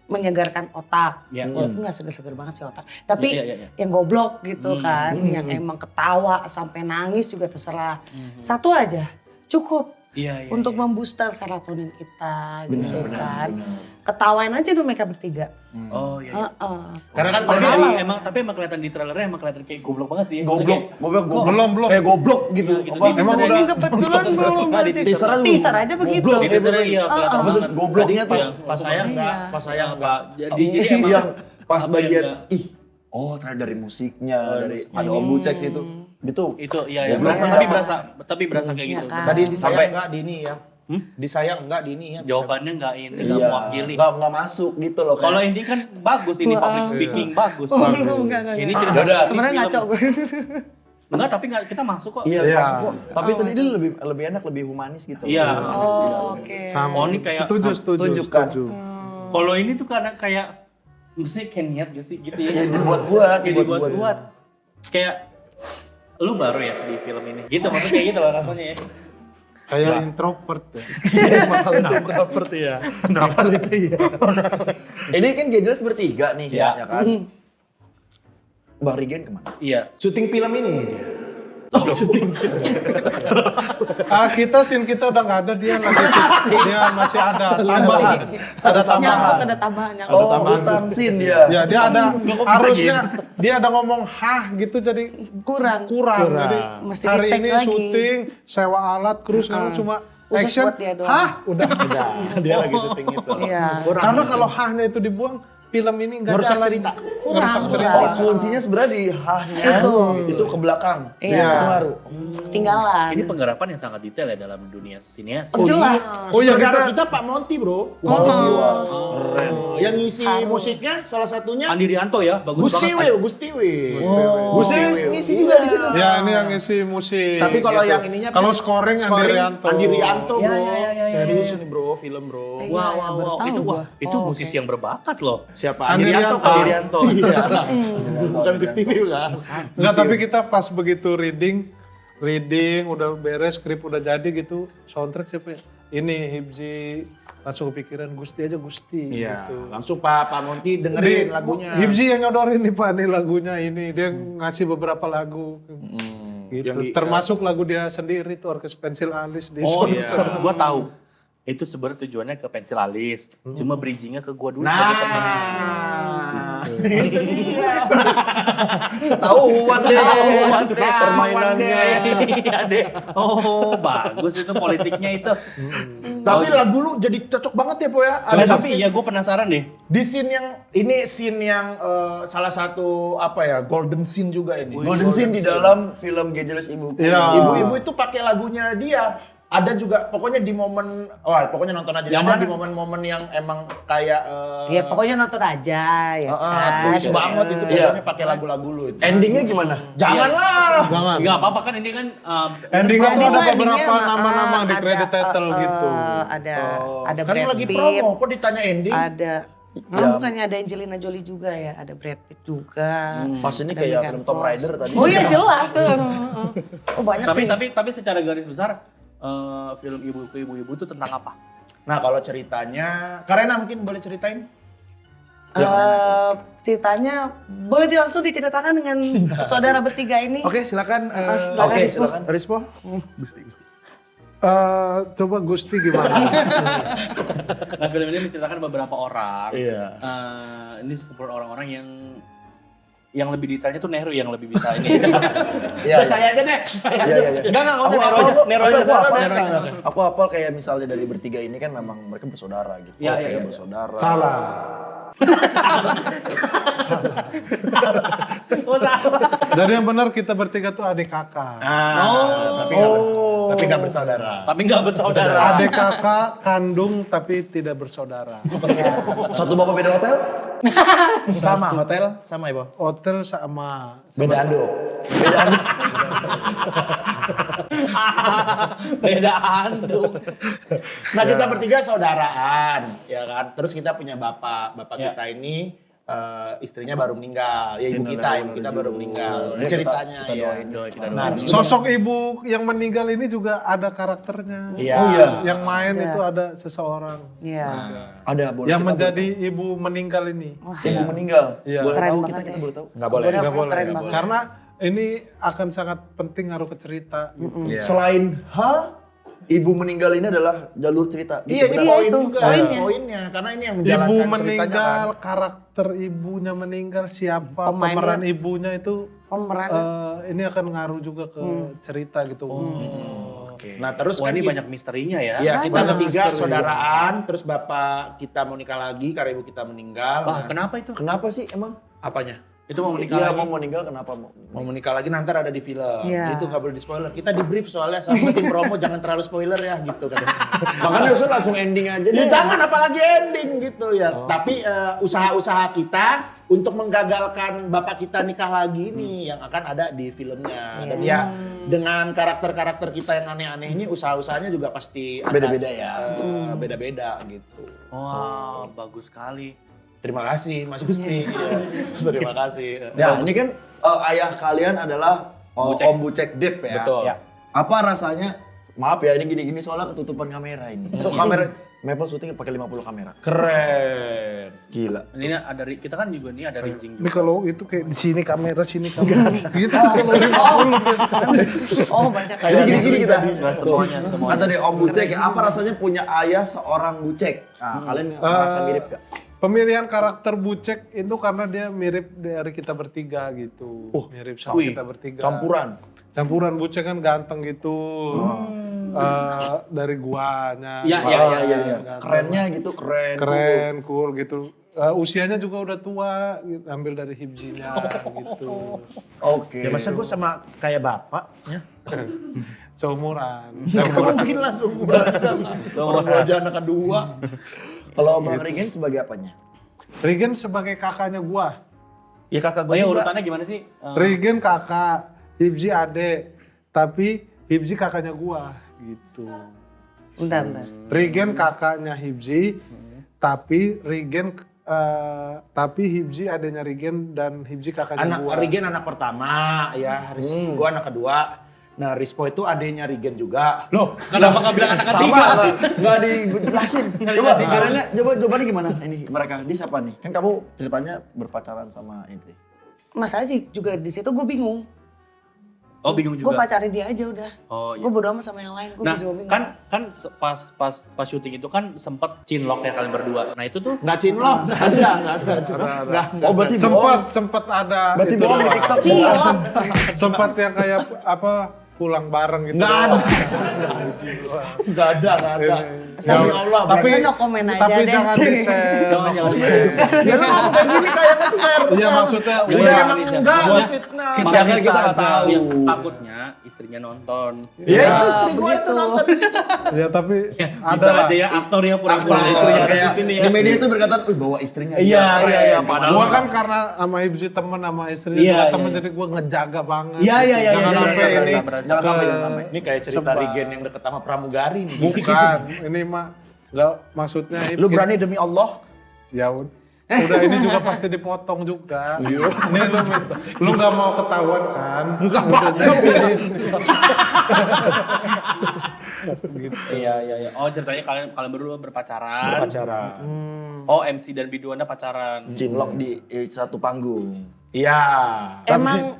menyegarkan otak? Iya. Nggak seger-seger banget sih otak. Tapi Iya. yang goblok gitu kan, yang emang ketawa sampai nangis juga terserah. Satu aja cukup. Iya. Untuk membooster serotonin kita gitu kan. Ketawain aja tuh mereka bertiga. Oh iya. Heeh. Karena kan Tapi kalau emang kelihatan di trailernya emang kelihatan kayak goblok banget sih. Goblok. Belum. Kayak goblok gitu. Iya, gitu. Apa? Di Emang teasernya udah- Ini kebetulan belum Nggak, di berarti. teaser aja Teaser aja begitu. goblok. Di teasernya iya kelihatan Maksud banget. gobloknya tuh pas saya enggak, Iya. pas saya Yang enggak. Jadi emang yang pas apa bagian yang ternyata dari musiknya, dari ada Om Bucek itu. Itu itu iya Goblok berasa sih, tapi berasa kayak Iya gitu. kan? Tadi disayang Sampai- enggak di ini ya. Disayang enggak di ini ya. Jawabannya enggak iya, mewakili. nggak masuk gitu loh. Kalau Kayak, ini kan bagus ini public speaking bagus. Enggak. Ini Yaudah. cerita Sebenarnya ngaco gue. Enggak, tapi enggak kita masuk kok. iya Iya. masuk kok. Tapi tadi dia lebih enak, lebih humanis gitu. Iya. Oh, oke. Sama. Oh, ini kayak- Setuju kan? Kalau ini tuh karena kayak mesti kayak niat gak sih gitu ya. Yang dibuat-buat, Kayak dibuat-buat. Kayak lu baru ya di film ini. Gitu maksudnya kayak gitu loh rasanya ya. Kayak introvert ya. Seperti ya. Ini kan Gejelas bertiga nih, Iya. ya kan? Bang Rigen kemana? Iya. Syuting film ini dia. Kita scene kita udah nggak ada, dia lagi dia masih ada tambahan. Ada tambahan. Nyangkut ada tambahan nyangkut. Oh, hutan sin dia. Ya dia ada Kok bisa harusnya dia ada ngomong gitu jadi Kurang. Jadi Mesti hari di-take ini lagi. syuting sewa alat kru sekarang cuma Khusus action. buat dia doang. Udah. Dia lagi syuting itu. Iya. Karena kalau hahnya itu dibuang, film ini nggak Merusak jalan. cerita. Merusak cerita. Oh, kuncinya sebenarnya di hahnya itu ke belakang. Iya. Itu baru. Ketinggalan. Ini penggarapan yang sangat detail ya dalam dunia sinias. Oh, jelas. Oh iya Saudara kita kita Pak Monty, Bro. Keren. Yang ngisi musiknya salah satunya Andi Rianto ya, bagus banget. Gustiwi. Gusti ngisi juga di situ. ya ini yang ngisi musik. Tapi kalau gitu. yang ininya kalau scoring Andi Rianto. Andi Rianto, Ya, Bro. ya. Serius ini, Bro, film, Bro. Iya, Wow. baru tahu Itu gua. itu Oh, musisi oke. yang berbakat loh. Siapa? Andrianto. Andrianto. Iya. Bukan Gusti Liu kan? Enggak, tapi kita pas begitu reading udah beres, skrip udah jadi gitu, soundtrack siapa ya? Ini Hibzi, langsung kepikiran Gusti aja Gusti. Iya. Gitu. Langsung Pak Monty dengerin lagunya. Hibzi yang nyodorin nih Pak, nih lagunya ini. Dia ngasih beberapa lagu. Gitu. Yang di- Termasuk lagu dia sendiri tuh, Orkes Pensil Alis. Di Oh Sony. iya, gua tahu. Itu sebenarnya tujuannya ke pensil alis. Cuma bridgingnya ke gua dulu Nah, sebagai temen. itu dia. Ketahuan deh Ketahuan deh. permainannya. Iya deh. Oh, bagus itu politiknya itu. Tapi lagu lu jadi cocok banget ya, Po ya. Tapi iya gue penasaran deh. Di scene yang salah satu apa ya, golden scene juga ini. Golden Scene di dalam film Gejelas Ibuku. Iya. Ibu-ibu itu pakai lagunya dia. Ada juga, pokoknya di momen, pokoknya nonton aja. Yang Ada mana? di momen-momen yang emang kayak, Ya pokoknya nonton aja ya kan. puitis banget itu Iya. pokoknya pakai lagu-lagu lu itu. Endingnya gimana? Janganlah. Jangan. Enggak apa-apa kan ini kan Endingnya tuh Jadi ada tuh endingnya beberapa nama-nama di ada, credit title gitu. Ada Kan Brad lagi Pitt, promo, kok ditanya ending? ada Ya. bukannya ada Angelina Jolie juga ya, ada Brad Pitt juga. Pas ini ada kayak Megan film Tomb Fox. Raider tadi. Oh iya jelas. Oh banyak tapi secara garis besar film ibu-ibu itu tentang apa? Nah kalau ceritanya, Karena mungkin boleh ceritain? Ceritanya boleh langsung diceritakan dengan saudara bertiga ini. Oke silakan. Oke, silakan. Rispo. Coba Gusti gimana? Nah film ini menceritakan beberapa orang. Iya. Ini sekumpulan orang-orang yang lebih detailnya tuh Nehru yang lebih bisa ini. Iya. Saya aja deh. Iya. Enggak Aku usah hafal Nehru kok. aja. Aku hafal kayak misalnya dari bertiga ini kan memang mereka bersaudara gitu. Iya, Kayak iya. bersaudara. Salah. Oh salah. Jadi yang benar kita bertiga tuh adik kakak. Tapi nggak bersaudara. Tapi nggak bersaudara. Adik kakak kandung tapi tidak bersaudara. Satu bapak beda hotel? Sama hotel, sama ibu. Hotel sama. Beda anduk. Beda anduk. Nah kita bertiga saudaraan, ya kan. Terus kita punya bapak Ya. kita ini istrinya baru meninggal. Ya ibu kita baru meninggal. Ya, Ceritanya kita ya. doain. Kita Nah, doain. Sosok ibu yang meninggal ini juga ada karakternya. Iya. Oh iya. Yang main Ada. itu ada seseorang Iya. Ada boleh. yang kita menjadi ibu meninggal ini. boleh. Ibu meninggal. Iya. Boleh Keren tahu banget kita ya. boleh tahu. Nggak boleh. Boleh. Nggak boleh. Keren nggak banget. boleh. Karena ini akan sangat penting ngaruh ke cerita. Gitu. Iya. Selain ibu meninggal ini adalah jalur cerita. Iya ini Iya, poin itu, juga. poinnya. Karena ini yang Ibu menjalankan ceritanya meninggal, kan. karakter ibunya meninggal, siapa Pemainnya. pemeran ibunya itu Pemeran. ini akan ngaruh juga ke cerita gitu. Oke. Nah terus Wah kan ini banyak misterinya ya. Iya, kita Banyak. bertiga saudaraan, terus bapak kita mau nikah lagi karena ibu kita meninggal. Wah Nah, kenapa itu? Kenapa sih emang? apanya? Itu mau menikah Iya lagi? mau meninggal kenapa mau? Mau menikah lagi nanti ada di film. Iya. Itu nggak boleh di spoiler. Kita di brief soalnya sama tim promo jangan terlalu spoiler ya gitu kan. Makanya Usul langsung ending aja Ya deh. jangan apalagi ending gitu ya. Tapi usaha-usaha kita untuk menggagalkan bapak kita nikah lagi ini yang akan ada di filmnya. Dan ya dengan karakter-karakter kita yang aneh-aneh ini usaha-usahanya juga pasti akan, Beda-beda ya. Beda-beda gitu. Wah bagus sekali. Terima kasih Mas Gusti. Iya. Terima kasih. Ya ini kan ayah kalian adalah Om Bucek Dep ya. Betul. Ya. Apa rasanya? Maaf ya ini gini-gini soalnya ketutupan kamera ini. So kamera Maple syuting pakai 50 kamera. Keren. Gila. Ini ada kita kan juga nih ada rigging Ini juga. kalau itu kayak di sini kamera, sini kamera. Gitu kalau 50. Oh banyak. Jadi gini-gini kita. Nggak Tuh. semuanya. Kan tadi Om Bucek ya, apa rasanya punya ayah seorang Bucek? Nah, kalian merasa mirip gak? Pemilihan karakter Bucek itu karena dia mirip dari kita bertiga gitu. Mirip sama Wih, kita bertiga. Campuran. Bucek kan ganteng gitu. Dari guanya. Iya, gitu. iya. Ganteng. Kerennya gitu, keren. Keren, cool gitu. Usianya juga udah tua, gitu. Ambil dari hibjinya gitu. Oke. Ya masa gue sama kayak bapak ya? Seumuran. Mungkin langsung orang tua aja anak kedua. Kalau Bang Regen sebagai apanya? Regen sebagai kakaknya gua. Ya kakak Oh gue ya juga. urutannya gimana sih? Regen kakak, Hibji adek. Tapi Hibji kakaknya gua gitu. Bentar. Regen kakaknya Hibji, tapi Regen tapi Hibzi adanya Rigen dan Hibzi kakaknya gua. Rigen anak pertama, ya. Gua anak kedua. Nah, Rispo itu adanya Rigen juga. Loh, kenapa nggak bilang anak ketiga? Sama nggak dijelasin. Coba karena jawabannya gimana ini mereka? Dia siapa nih? Kan kamu ceritanya berpacaran sama ini. Mas Aji juga di situ gue bingung. Oh, bingung Gue juga. pacarin dia aja udah. Oh, iya. Gue bodo amat sama yang lain. Gue Nah, juga bingung. kan pas syuting itu kan sempet cinlok ya kalian berdua. Nah, itu tuh Nggak cinlok, nggak ada. Oh berarti Sempat ada. Berarti itu. bohong di TikTok. Cilok. Sempat yang kayak apa pulang bareng gitu. Nggak ada. Nggak ada. Demi Allah, tapi Berarti no comment aja tapi deh. jangan di-share. jangan Ya lu ngomong kayak gini kayak nge-share. Iya maksudnya Udah udah emang enggak, Buat- fitnah. Kita kan kita nggak tahu. Ya, takutnya istrinya nonton. Ya itu istri gue begitu. itu nonton di situ. ya tapi Ya, ada bisa lah. aja ya aktor ya pura-pura Apa istrinya ada kayak di sini ya. di media itu berkata, bawa istrinya. Iya. Padahal Gua kan karena sama Hibzi temen sama istrinya Iya, juga iya, temen iya. jadi gua ngejaga banget. Iya, gitu. iya, iya, Jangan iya, sampai iya, ini iya, jangan sampai, jangan sampai. Ini kayak cerita Sebab. Rigen yang deket sama pramugari nih. bukan ini mah nggak maksudnya Lu berani demi Allah? ya udah ini juga pasti dipotong juga. ini lu nggak mau ketahuan kan? Enggak gitu. Iya. Oh, ceritanya kalian berdua berpacaran. Pacaran. Oh, MC dan Bidu Anda pacaran. Cinlok di satu panggung. Iya.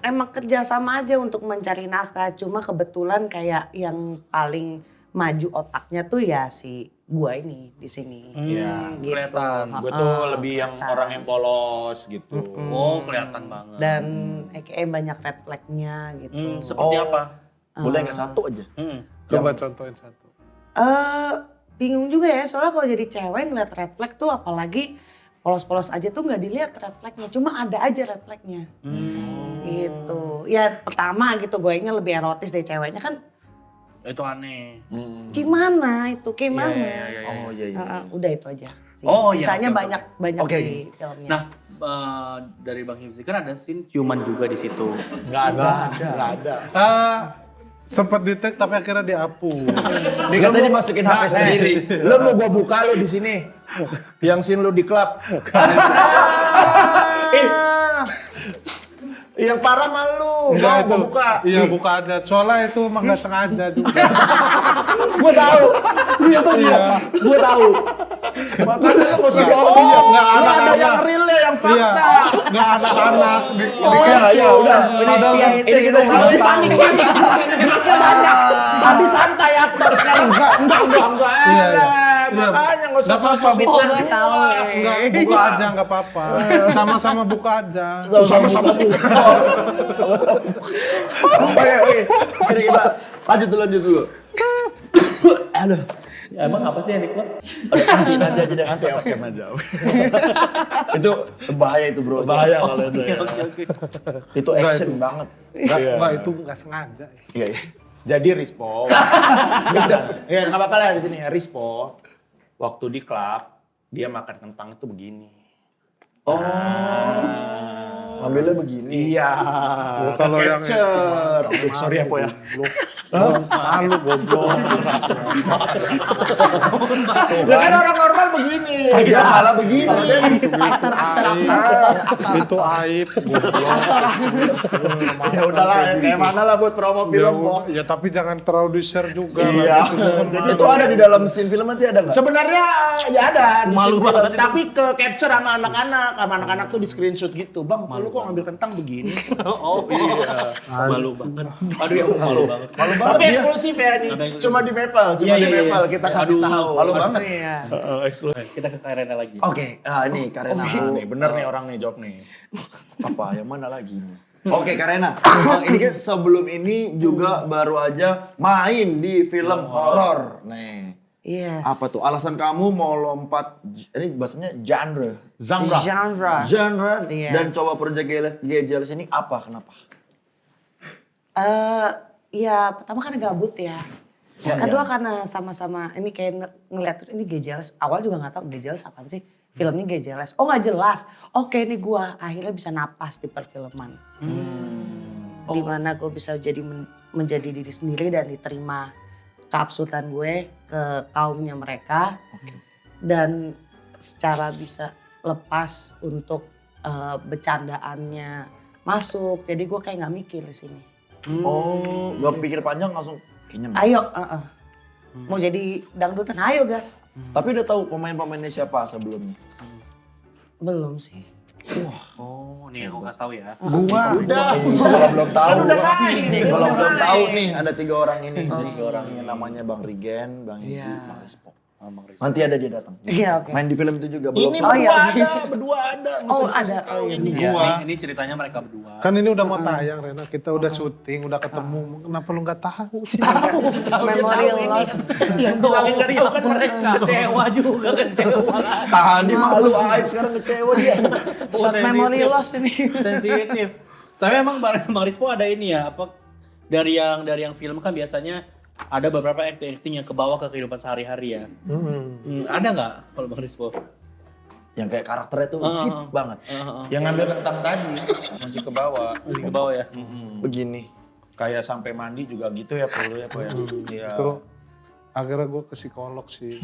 Emang kerja sama aja untuk mencari nafkah. Cuma kebetulan kayak yang paling maju otaknya tuh ya si gua ini di sini. Iya. Gitu. Kelihatan. Gue tuh lebih yang orang yang polos gitu. Oh, kelihatan banget. Dan AKA banyak red flag-nya gitu. Seperti Oh. apa? Boleh nggak satu aja? Coba contohin satu. Bingung juga ya, soalnya kalau jadi cewek ngeliat red flag tuh apalagi polos-polos aja tuh nggak dilihat red flagnya, cuma ada aja red flagnya. Gitu. Ya pertama gitu, goyangnya lebih erotis dari ceweknya kan. Itu aneh. Gimana itu? Gimana? Oh iya. Udah itu aja. Oh, iya, Sisanya oke, oke. banyak Oke. di filmnya. Nah, dari Bang Hifzi kan ada scene ciuman juga di situ. Nggak ada. Sempat di tag tapi akhirnya dihapus. Dia katanya dimasukin HP sendiri. Lu mau gua buka lu di sini. Yang scene lu di klub. Yang parah malu. Enggak Mau itu. gua buka. Iya buka aja. Soalnya itu emang nggak sengaja juga. Gua tahu. Dia tuh gua tahu. Makanya lu nggak usah Nggak, bohong. iya, nggak Lu ada anak-anak. yang real ya, yang Iya. fakta. Nggak anak-anak. Iya, udah. Ini kita Masih panik banget. Tadi santai aktor sekarang enggak Iya, ada. iya. Makanya nggak usah Nggak apa-apa, sosok buka. bisa tahu. Enggak, buka aja nggak apa-apa. Sama-sama buka aja. Sama-sama buka. Oke. Ini kita lanjut dulu. Aduh. Ya, emang apa sih yang di klub? Nanti aja deh. Nanti oke aja. Itu bahaya itu bro. Bahaya kalau itu. ya. Itu action banget. Enggak, itu nggak sengaja. Iya. Jadi Rispo. Ya nggak apa-apa lah di sini ya. Rispo waktu di klub dia makan kentang itu begini. Oh. Ngambilnya begini. Iya. Kalau yang Capture. Sorry ya, Po ya. Malu goblok. Ya kan orang normal begini. Dia malah begini. Aktor. Itu aib goblok. Ya udahlah, kayak mana lah buat promo film, Po. Ya tapi jangan terlalu di-share juga. Iya. Itu ada di dalam scene film nanti ada nggak? Sebenarnya ya ada di Malu scene banget film. itu. Tapi ke capture sama anak-anak tuh di screenshot gitu. Bang, lu kok ngambil kentang begini? Oh, iya. Malu banget. Aduh, ya malu banget. Tapi eksklusif ya nih. Tapi eksklusif. Cuma di Maple, Iya, iya, iya. kita kasih Aduh. tahu. Malu banget. Iya. Eksklusif. Kita ke Karena lagi. Oke, ini Karena. Nih, bener nih orang nih jawab nih. Apa yang mana lagi nih? Oke Karena, ini kan sebelum ini juga baru aja main di film horor. Nih, Yes. apa tuh? Alasan kamu mau lompat, ini bahasanya genre. Genre Iya. dan coba Project Gejeles ini apa? Kenapa? Ya pertama kan gabut ya. Ya, Kedua ya. karena sama-sama ini kayak ngeliat ini Gejeles. Awal juga nggak tahu Gejeles apaan sih. Filmnya Gejeles. Oh nggak jelas. Oke ini gua akhirnya bisa napas di perfilman. Dimana gue bisa jadi menjadi diri sendiri dan diterima keabsurdan gue ke kaumnya mereka. Dan secara bisa lepas untuk bercandaannya masuk. Jadi gue kayak nggak mikir di sini. Oh, gak pikir panjang langsung kayaknya. Ayo, mau jadi dangdutan, ayo gas. Tapi udah tahu pemain-pemainnya siapa sebelumnya? Belum sih. Oh, nih aku kasih tahu ya. Gua Kalau belum tahu, kalau belum tahu nih ada 3 orang ini. 3 orang ini namanya Bang Rigen, Bang Iji, Iya. Bang Rispo. Nanti ada dia datang. Iya, oke. Main di film itu juga belum. Ini Oh, iya. berdua ada. Oh, Maksudnya ada. Oh, iya. ini Ya, gua. ini ceritanya mereka berdua. kan ini udah mau tayang Rena, kita udah syuting, udah ketemu. Kenapa lu nggak tahu sih? Memory loss. Yang bilangin nggak tahu kan mereka. Kecewa juga, kecewa. Tadi malu aib sekarang kecewa dia. Short memory loss ini. Sensitif. Tapi emang Bang Rispo ada ini ya, apa dari yang film kan biasanya ada beberapa acting yang kebawa ke kehidupan sehari-hari ya. Ada nggak kalau Bang Rispo? Yang kayak karakternya tuh deep banget. Yang ngambil rentang tadi masih ke bawah. Masih ke bawah ya. Begini. Kayak sampai mandi juga gitu ya perlu ya Pak ya. Iya. Terus akhirnya gue ke psikolog sih.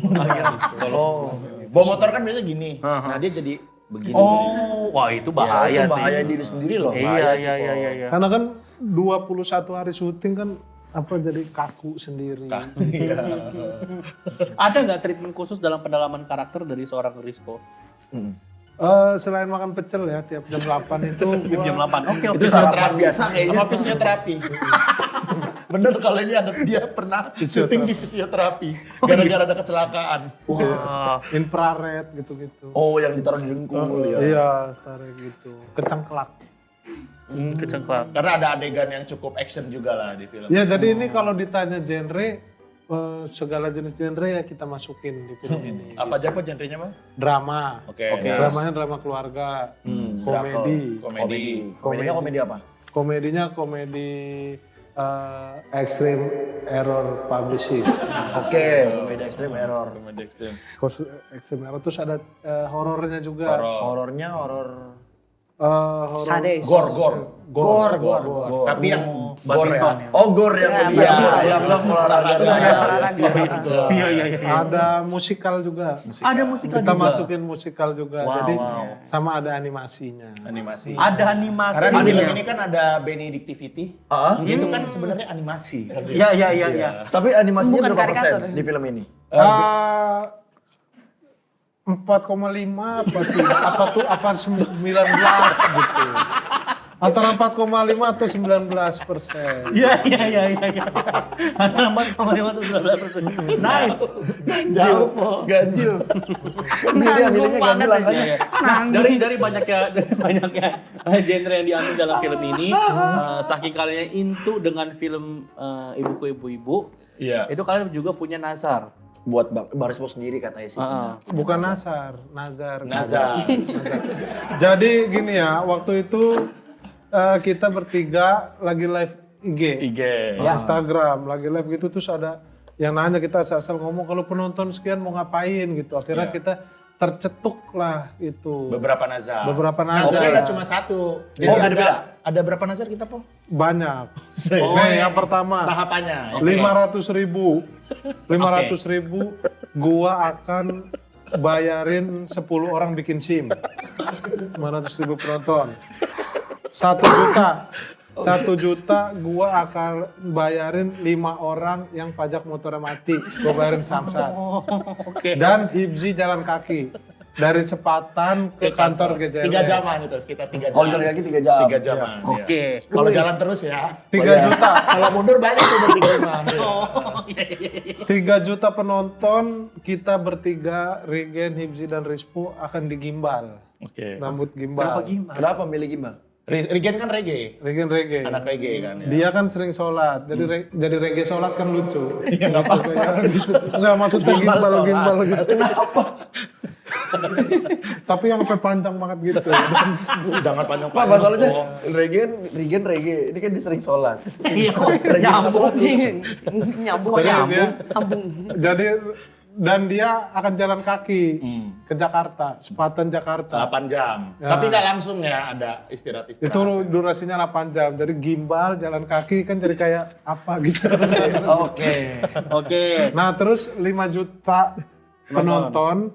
Oh. Bawa motor kan biasanya gini. Nah dia jadi begini. Oh, wah itu bahaya Itu sih. bahaya diri sendiri loh. Iya. Karena kan 21 hari syuting kan apa jadi kaku sendiri. Ada nggak treatment khusus dalam pendalaman karakter dari seorang Rispo? Selain makan pecel ya tiap jam 8 itu gua, Jam 8. Oke, Itu sarapan biasa Sama kayaknya. fisioterapi. Bener kalau ini ada dia pernah syuting di fisioterapi gara-gara ada kecelakaan. Wah. infrared gitu-gitu. Oh, yang ditaruh di dengkul ya. Iya, tarik gitu. Kecengklak. Kecengklak. Karena ada adegan yang cukup action juga lah di film. Ya jadi ini kalau ditanya genre, segala jenis genre ya kita masukin di film ini. Apa aja kok genrenya Bang? Drama. Oke. Dramanya drama keluarga. Komedi. Komedi. Komedinya komedi apa? Komedinya komedi Extreme Error Publishing. Oke, komedi Extreme Error. Komedi ekstrem. Extreme Error terus ada horornya juga. Horornya horor. Horor. Sadis. Gor. Tapi yang gor ya. Oh, gor yang lebih yang belakang olahraga. Iya. Ada musikal juga. Ada musikal Kita juga. masukin musikal juga. Wow, Jadi wow. sama ada animasinya. Animasi. Ada animasi. Karena di film ini kan ada Benedictivity. Ah, Itu kan sebenarnya animasi. Iya. tapi animasinya Bukan berapa karikatur. persen di film ini? 4,5 apa 19 gitu. Antara 4,5 atau 19%. Iya. Ada 4,5%. Nice. Ganjil. Dia bilangnya ganjil angkanya. Nah, dari banyaknya genre yang diambil dalam film ini, saking kalian into dengan film Ibuku Ibu-Ibu, Iya. itu kalian juga punya nazar. Buat Bang Rispo sendiri katanya sih. Bukan Nazar. Nazar. Jadi gini ya, waktu itu kita bertiga lagi live IG. Instagram, lagi live gitu terus ada yang nanya, kita asal ngomong kalau penonton sekian mau ngapain gitu. Akhirnya kita tercetuk lah itu. Beberapa nazar. nazar. Nazarnya cuma satu. Jadi beda-beda. ada berapa nazar kita Po? Banyak. Nih yang pertama. Tahapannya. 500.000 gua akan bayarin 10 orang bikin SIM. 500.000 penonton. 1 juta gua akan bayarin 5 orang yang pajak motornya mati. Gua bayarin samsat. Oke. Dan Hibzi jalan kaki dari Sepatan ke kantor GJLS. 3 jaman itu, sekitar 3 jam. Kalau jalan kaki 3 jam. 3 jaman. Oke. Iya. Kalau jalan terus ya. 3 juta. Kalau mundur balik tuh udah 3 jam. 3 juta penonton, kita bertiga, Rigen, Hibzi, dan Rispo akan digimbal. Oke. Rambut gimbal. Kenapa milih gimbal? Rigen kan reggae. Rigen reggae. Anak reggae kan ya. Dia kan sering sholat, jadi reggae sholat kan lucu. Iya nggak apa-apa. Nggak maksudnya gimbal gitu. Kenapa? Tapi yang sampai panjang banget gitu. Jangan panjang-panjang. Pak, masalahnya Rigen reggae. Ini kan dia sering sholat. Iya. Nyambung. Jadi dan dia akan jalan kaki ke Jakarta, Sepatan Jakarta. 8 jam. Ya. Tapi nggak langsung ya, ada istirahat-istirahat. Itu durasinya 8 jam. Jadi gimbal, jalan kaki kan jadi kayak apa gitu. Oke. Oke. Nah terus 5 juta penonton,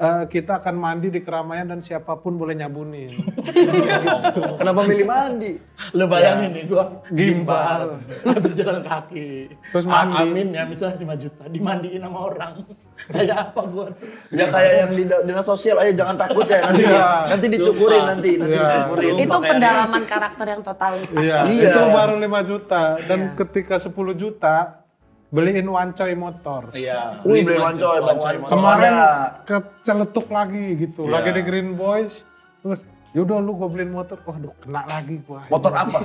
kita akan mandi di keramaian dan siapapun boleh nyabunin. Kenapa milih mandi? Lu bayangin nih gua Gimbal. habis jalan kaki. Terus mandi. Amin ya misalnya 5 juta dimandiin sama orang. Kayak apa gua? Ya kayak yang di dinas sosial, ayo jangan takut ya nanti Iya. nanti dicukurin nanti Iya. dicukurin. Itu pendalaman karakter yang totalitas. Iya, Iya. itu baru 5 juta. Dan Iya. ketika 10 juta, beliin wancoy motor. Iya. Wih, beli wancoy, Bang Wancoy. Kemarin Ada. keceletuk lagi gitu, Iya. lagi di Green Boys. Terus, yaudah lu gue beliin motor. Waduh, kena lagi gua. Motor apa?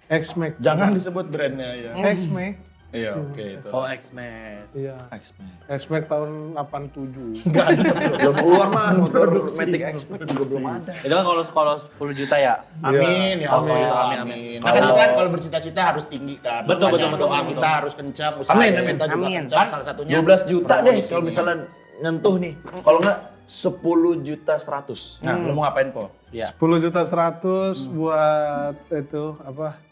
X-Max. Jangan disebut brandnya ya. X-Max. Iya, oke itu. Oh, X-Max. Iya. X-Men. X-Max tahun 87. Belum keluar mah motor Matic X-Men juga belum ada. Itu kan kalau 10 juta ya. Amin ya Allah. Amin. Amin. Nah, kan itu kan kalau bercita-cita harus tinggi kan. Betul, Makanya betul, doa betul. kita harus kencang, usaha Amin, kita amin. juga Amin. kencang. Salah satunya 12 juta deh promosi kalau ini. misalnya nyentuh nih. Kalau enggak 10 juta 100. Nah, lu mau ngapain, Po? Iya. 10 juta 100 buat itu apa?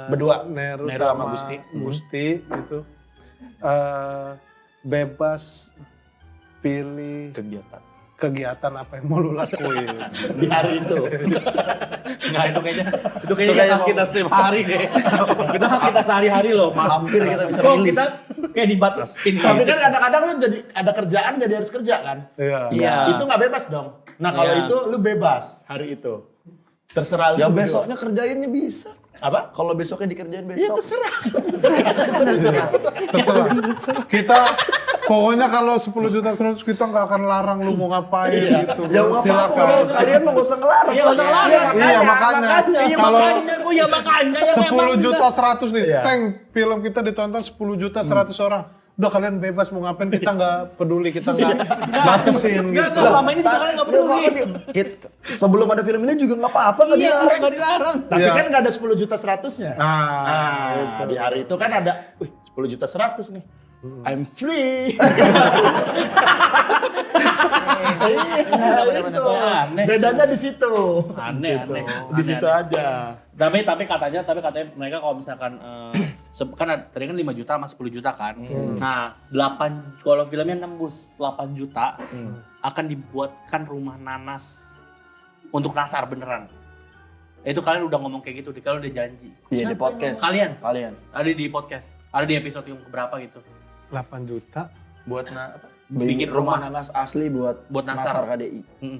Berdua, Neru Neru sama sama Gusti. Gusti gitu. Bebas pilih kegiatan apa yang mau lu lakuin. Di hari itu. Enggak, itu kayaknya kayaknya hak kita setiap hari deh. Kita hak kita sehari-hari loh. Hampir kita bisa Kok milih. kita kayak dibatasin. Tapi kan kadang-kadang lu jadi ada kerjaan jadi harus kerja kan? Iya. Iya. Itu nggak bebas dong. Nah, kalau Iya. itu lu bebas hari itu. Terserah lu. Ya berdua. besoknya kerjainnya bisa. Apa? Kalau besoknya dikerjain Ya besok. Terserah. Kita pokoknya kalau 10 juta 100 kita nggak akan larang lu mau ngapain gitu. Ya nggak apa-apa kalau kalian mau gak usah ngelarang. Iya, nggak usah ngelarang. Iya makanya. Iya Kalau makanya, oh ya makanya. Ya, 10 juta 100 nih, Iya. tank film kita ditonton 10 juta 100 orang. Udah kalian bebas mau ngapain, kita nggak peduli, kita nggak batasin Enggak, gitu. selama ini juga kalian nggak peduli. Sebelum ada film ini juga nggak apa-apa nggak Iya, dilarang. nggak dilarang. Tapi Iya. kan nggak ada 10 juta 100-nya. Ah, Di hari itu kan ada, 10 juta 100 nih. I'm free. Itu. Aneh. Bedanya di situ. Aneh, aneh. Di situ aja. Tapi katanya mereka kalau misalkan kan tadi kan 5 juta sama 10 juta kan. Nah, 8 kalau filmnya nembus 8 juta akan dibuatkan rumah nanas untuk Nasar beneran. Itu kalian udah ngomong kayak gitu, kalian udah janji. Iya di podcast. Kalian Kalian. ada di podcast, ada di episode yang keberapa gitu. 8 juta. Buat apa? Bikin rumah. nanas asli buat Nasar. Nasar KDI. Mm.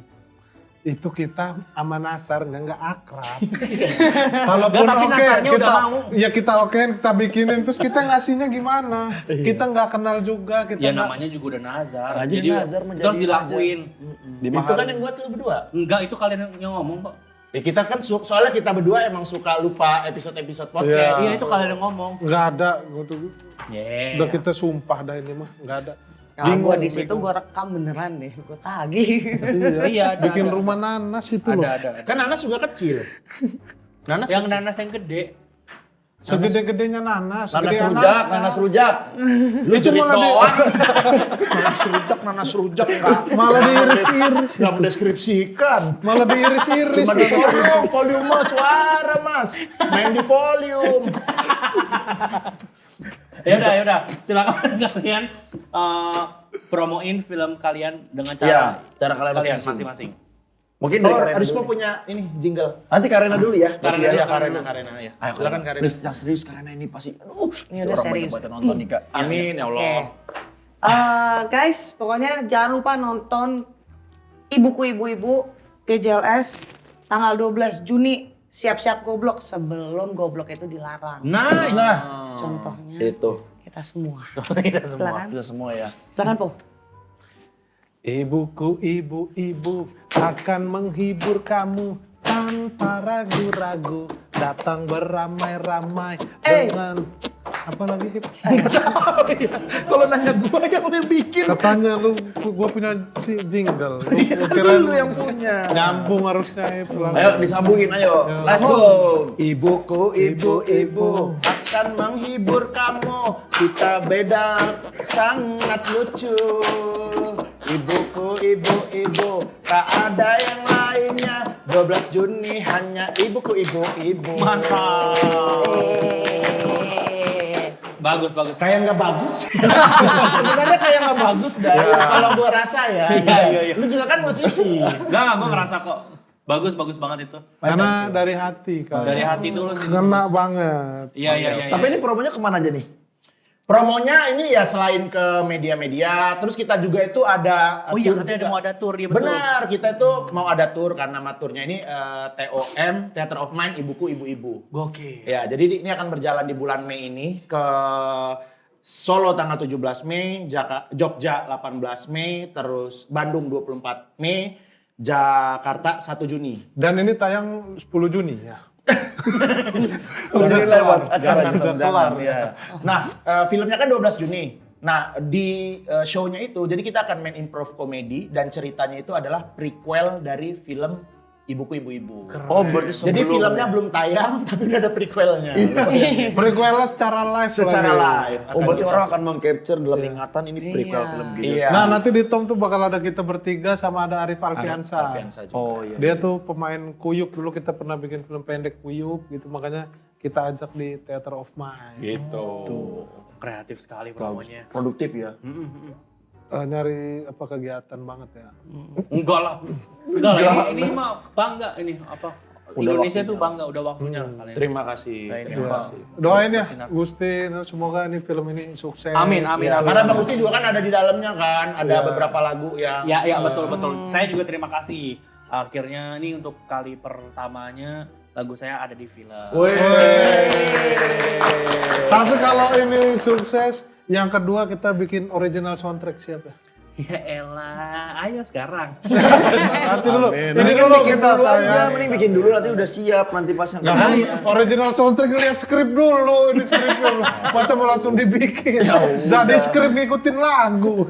Itu kita sama Nasar nggak akrab. Nggak, Kalaupun tapi oke, Nasarnya kita udah mau. ya kita okein, kita bikinin, terus kita ngasihnya gimana? Kita nggak kenal juga, kita Ya nggak. namanya juga udah nazar. Rajin Jadi nazar itu menjadi harus dilakuin. Di Itu kan yang buat lu berdua. Enggak, itu kalian yang ngomong kok. Ya kita kan soalnya kita berdua emang suka lupa episode-episode podcast. Iya, itu kalian yang ngomong. Nggak ada, gitu. Yeah. Udah kita sumpah dah ini mah, nggak ada. Kalau gue Bingung, di situ bingung. gue rekam beneran deh, gue tagih. Iya, ada, Bikin ada. rumah nanas itu loh. Ada. Kan Nanas juga kecil. Nanas Yang kecil. nanas yang gede. Segede-gedenya nanas. Nanas gedean rujak, nasa. nanas rujak. Lu Itu jadi malah doang. Nanas rujak enggak. Malah diiris-iris. Enggak mendeskripsikan. Malah diiris-iris. Cuma di volume suara, Mas. Main di volume. Ya udah. Silakan kalian promoin film kalian dengan Iya, cara cara kalian kalian masing-masing. masing-masing. Mungkin dari Oh, Karena Arispo dulu. punya ini jingle. Nanti Karena dulu ya. Karena Berarti dulu. ya. Karena ya. Ayo Silakan Karena. Please, yang serius Karena ini pasti. Aduh, Ini udah seorang serius. banyak banget yang nonton nih Kak. Amin ya Oke. Allah. Guys, pokoknya jangan lupa nonton Ibuku Ibu-Ibu GJLS tanggal 12 Juni. Siap-siap goblok sebelum goblok itu dilarang. Nice. Nah, Contohnya itu. kita semua. Kita semua. Silakan. Kita semua ya. Silakan Po. Ibuku, ibu-ibu akan menghibur kamu tanpa ragu-ragu. Datang beramai-ramai dengan apa lagi? Hip? Kalau nanya gua yang udah bikin. Katanya lu, gua punya si jingle. Gua Kan kirain lu yang punya. nyambung harusnya Hip. Ayo disambungin ayo. Let's go. Ibuku, ibu-ibu. Akan menghibur kamu. Kita beda sangat lucu. Ibuku, ibu-ibu, tak ada yang lainnya. 12 Juni hanya ibuku, ibu-ibu. Mantap. Bagus. Kayak nggak bagus. Sebenarnya kayak nggak bagus dah. Kalau gua rasa ya. Iya. Lu juga kan musisi. Enggak, gue ngerasa kok bagus banget itu. Karena dari hati kan. Dari hati dulu sih. Kena banget. Iya. Tapi ini promonya kemana aja nih? Promonya ini ya selain ke media-media, terus kita juga itu ada Oh iya, tour katanya juga. mau ada tour, ya betul. Benar, kita itu mau ada tour karena nama turnya ini TOM, Theater of Mind, Ibuku Ibu-Ibu. Gokil. Ya, jadi ini akan berjalan di bulan Mei ini ke Solo tanggal 17 Mei, Jogja 18 Mei, terus Bandung 24 Mei, Jakarta 1 Juni. Dan ini tayang 10 Juni ya. Jadi lewat acaranya. Jangan, ya. Nah, filmnya kan 12 Juni. Nah, di show-nya itu, jadi kita akan main improv komedi dan ceritanya itu adalah prequel dari film Ibuku Ibu-Ibu. Oh, berarti sebelum. Jadi filmnya belum tayang, tapi udah ada prequelnya. Prequelnya secara live. Secara lagi. live. Oh, berarti orang akan meng-capture dalam ingatan ini prequel film gitu. Iya. Nah nanti di Tom tuh bakal ada kita bertiga sama ada Arif Alfiansa. Alfiansa juga. Oh iya. Dia tuh pemain Kuyup, dulu kita pernah bikin film pendek Kuyup gitu, makanya kita ajak di Theater of Mind. Gitu. Tuh, kreatif sekali Bagus. promonya. Produktif ya. Nyari apa kegiatan banget ya. Enggak lah. Enggak lah, ini mah bangga ini apa? Indonesia waktunya. tuh bangga, udah waktunya lah kalian. Terima kasih. Nah, ini Terima apa? kasih. Doain ya Bersinar. Gusti, semoga ini film ini sukses. Amin. Karena Bang Gusti juga kan ada di dalamnya kan, ada beberapa lagu yang Ya, betul. Saya juga terima kasih. Akhirnya ini untuk kali pertamanya lagu saya ada di film. Tapi kalau ini sukses, yang kedua kita bikin original soundtrack siapa? Ya elah, ayo sekarang. Nanti dulu. Amin. Ini Mending kan dulu bikin kita dulu aja, tayang. mending bikin dulu nanti udah siap nanti pas yang Nah, kan kedua. original soundtrack lihat skrip dulu, ini skripnya dulu. Masa mau langsung dibikin? Jadi skrip ngikutin lagu.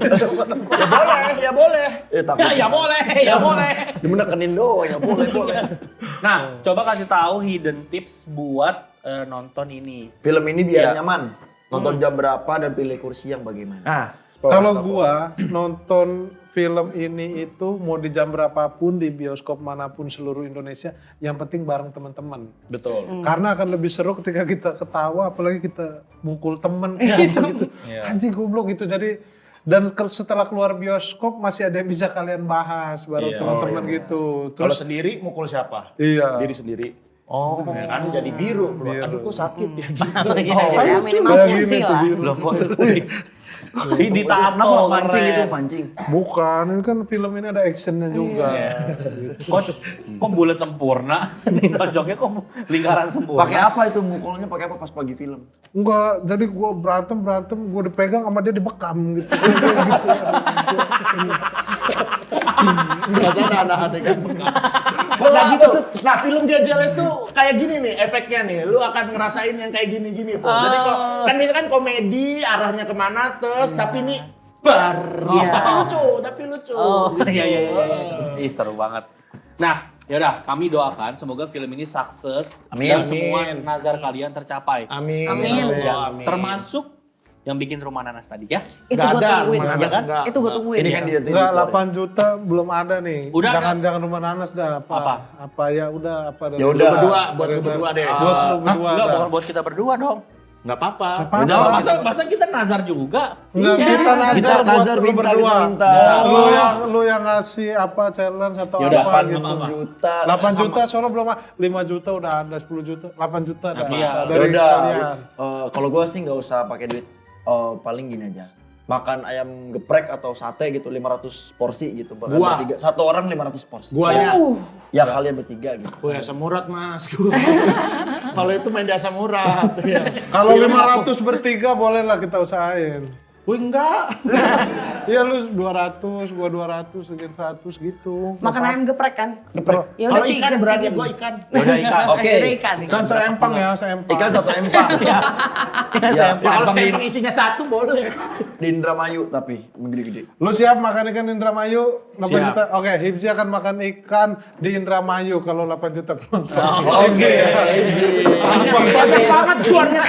ya boleh. Takut. Ya boleh. Dia menekenin doang, ya boleh. Nah, coba kasih tahu hidden tips buat nonton ini. Film ini biar Iya. nyaman. Nonton jam berapa dan pilih kursi yang bagaimana. Nah, Kalau gua nonton film ini itu mau di jam berapapun di bioskop manapun seluruh Indonesia, yang penting bareng teman-teman. betul. Karena akan lebih seru ketika kita ketawa, apalagi kita mukul temen gitu. Anjing goblok gitu. Jadi dan setelah keluar bioskop masih ada yang bisa kalian bahas bareng Iya. teman-teman gitu. Kalau Terus sendiri mukul siapa? iya. Diri sendiri. Oh, Ya kan jadi biru. Aduh kok sakit ya gitu. Ya minimal Kayak kursi gini tuh lah. biru. Ini Kenapa tato mancing keren. itu mancing? Bukan, ini kan film ini ada actionnya juga. Kok bulat sempurna? Tonjoknya kok lingkaran sempurna? Pakai apa itu mukulnya? Pakai apa pas pagi film? Enggak, jadi gua berantem, gua dipegang sama dia dibekam gitu. Biasanya ada adegan. Nah gitu. Nah film Dia Jealous tuh kayak gini nih efeknya nih. Lu akan ngerasain yang kayak gini-gini. Jadi kok kan ini kan komedi arahnya kemana terus tapi ini bar. Tapi lucu. Oh, Gitu. iya. Ih, seru banget. Nah, yaudah kami doakan semoga film ini sukses Amin. dan semua Amin. nazar kalian tercapai. Amin. Amin. Ya, Termasuk yang bikin rumah nanas tadi ya. Itu Nggak gue ada, tungguin. rumah Ya nanas kan? nggak. Itu gue tungguin. Ini kan dia Enggak, 8 juta belum ada nih. Udah, jangan rumah nanas dah apa ya udah apa dah. Ya udah. Berdua, buat lu berdua deh. Buat lu berdua. Enggak, dah. bukan buat kita berdua dong. Nggak apa-apa. Apa-apa. Masa kita nazar juga? Enggak, kita nazar Kita buat nazar lu minta, berdua. kita minta. Lu yang ngasih apa challenge atau Yaudah, apa 8 gitu. juta. 8 juta soalnya belum 5 juta udah ada, 10 juta, 8 juta dah. Iya. Dari Yaudah. kalian. Kalau gue sih nggak usah pakai duit. Paling gini aja. Makan ayam geprek atau sate gitu 500 porsi gitu. Bahkan Gua. bertiga. Satu orang 500 porsi. Guanya. Ya kalian bertiga gitu. Oh ya asam urat mas. Kalau itu main di asam urat. Ya. Kalau 500 bertiga boleh lah kita usahain. Wih enggak. Iya lu 200, gua 200, bikin 100 gitu. Makan ayam geprek kan? Geprek. Ya Kalau udah ikan vegan, berarti vegan. gua ikan. Udah ikan. Oke. Udah ikan. Kan seempang ya, seempang. Ikan satu empang. Iya. Ya, Kalau empang saya isinya satu boleh. di Indramayu tapi gede-gede. Lu siap makan ikan Indramayu? 8 Siap. juta. Oke, Hibzi akan makan ikan di Indramayu kalau 8 juta penonton. Oke. Banyak banget cuannya.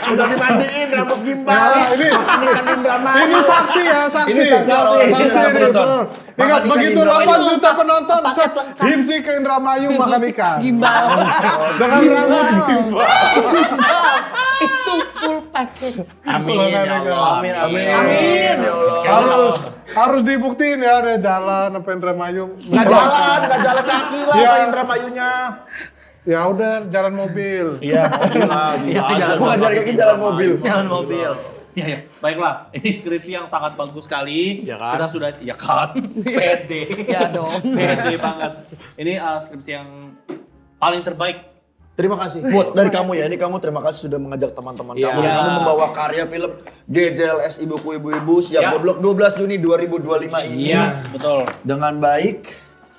Udah dimandiin rambut gimbal. Ya, Ini saksi ya, saksi. Ini saksi. Saksi ini. Penonton. Ingat Makan begitu ikan 8 juta penonton, Paket lengkap. Himsi ke Indramayu makan ikan. Gimbal. Dengan rambut gimbal. Itu full package. Amin Makan ya ikan. Allah. Amin. Amin. Ya Allah. Harus dibuktiin ya ada jalan apa Indramayu. Nggak jalan kaki lah Iya. ke Indramayunya. Ya udah jalan mobil. Iya. Bukan jalan kaki, jalan mobil. Jalan mobil. Ya, ya. Baiklah, ini skripsi yang sangat bagus sekali. Ya kan? Kita sudah, ya kan? PD. Ya dong. PD banget. Ini skripsi yang paling terbaik. Terima kasih. Buat dari kamu ya, ini kamu terima kasih sudah mengajak teman-teman Iya. kamu. Iya. Kamu membawa karya film GJLS Ibuku Ibu-Ibu siap Ya. goblok 12 Juni 2025 ini Yes, betul. dengan baik.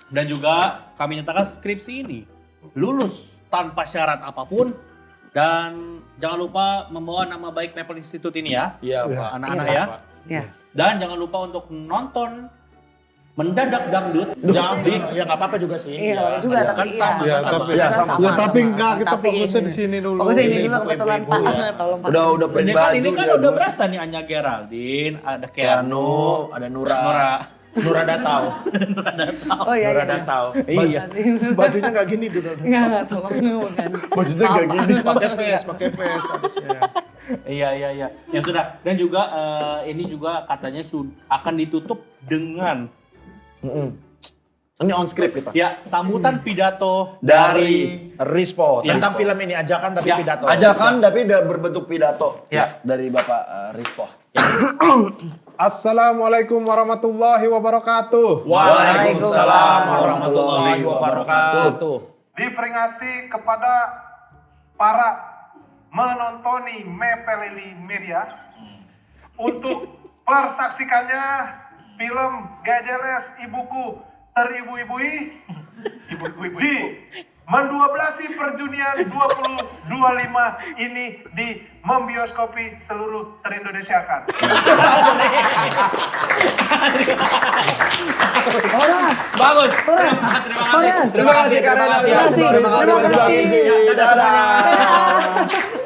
Dan juga kami nyatakan skripsi ini lulus tanpa syarat apapun. Dan jangan lupa membawa nama baik Maple Institute ini ya, Iya, Iya. Pak. anak-anak Iya, ya. Ya. Dan jangan lupa untuk nonton Mendadak Dangdut. Jangan, ya nggak apa-apa juga sih. Iya, juga Kan tapi sama, Ya, kan tapi Ya, sama. ya tapi enggak kita Tapi fokusnya ini. di sini dulu. Fokusnya ini Ini dulu kebetulan Pak. Tolong Pak. Udah print Ini kan, baju ini kan dia, udah Bos. berasa nih Anya Geraldine, ada Keanu, Keanu, ada Nura. Nora. Nura Datau. Oh iya Nura iya. Datau. Iya. Bajunya nggak gini dulu. Enggak, tolong bukan. Bajunya kayak gini. Pakai vest harusnya. Iya. Ya sudah. Dan juga ini juga katanya akan ditutup dengan Ini on script kita. ya sambutan pidato Dari Rispo. Ya. Tentang film ini ajakan tapi Ya. pidato. ajakan tapi berbentuk pidato Ya. dari Bapak Rispo. Assalamualaikum warahmatullahi wabarakatuh. Waalaikumsalam warahmatullahi wabarakatuh. Diperingati kepada para menontoni Mepeleli Media untuk persaksikannya film GJLS Ibuku Teribu-ibui di menduablasi perjunian 2025 ini di membioskopi seluruh ter-Indonesiakan. Horas. bagus. Horas. Horas. Terima kasih Karena. Terima kasih. Terima kasih. Terima kasih. Dadah.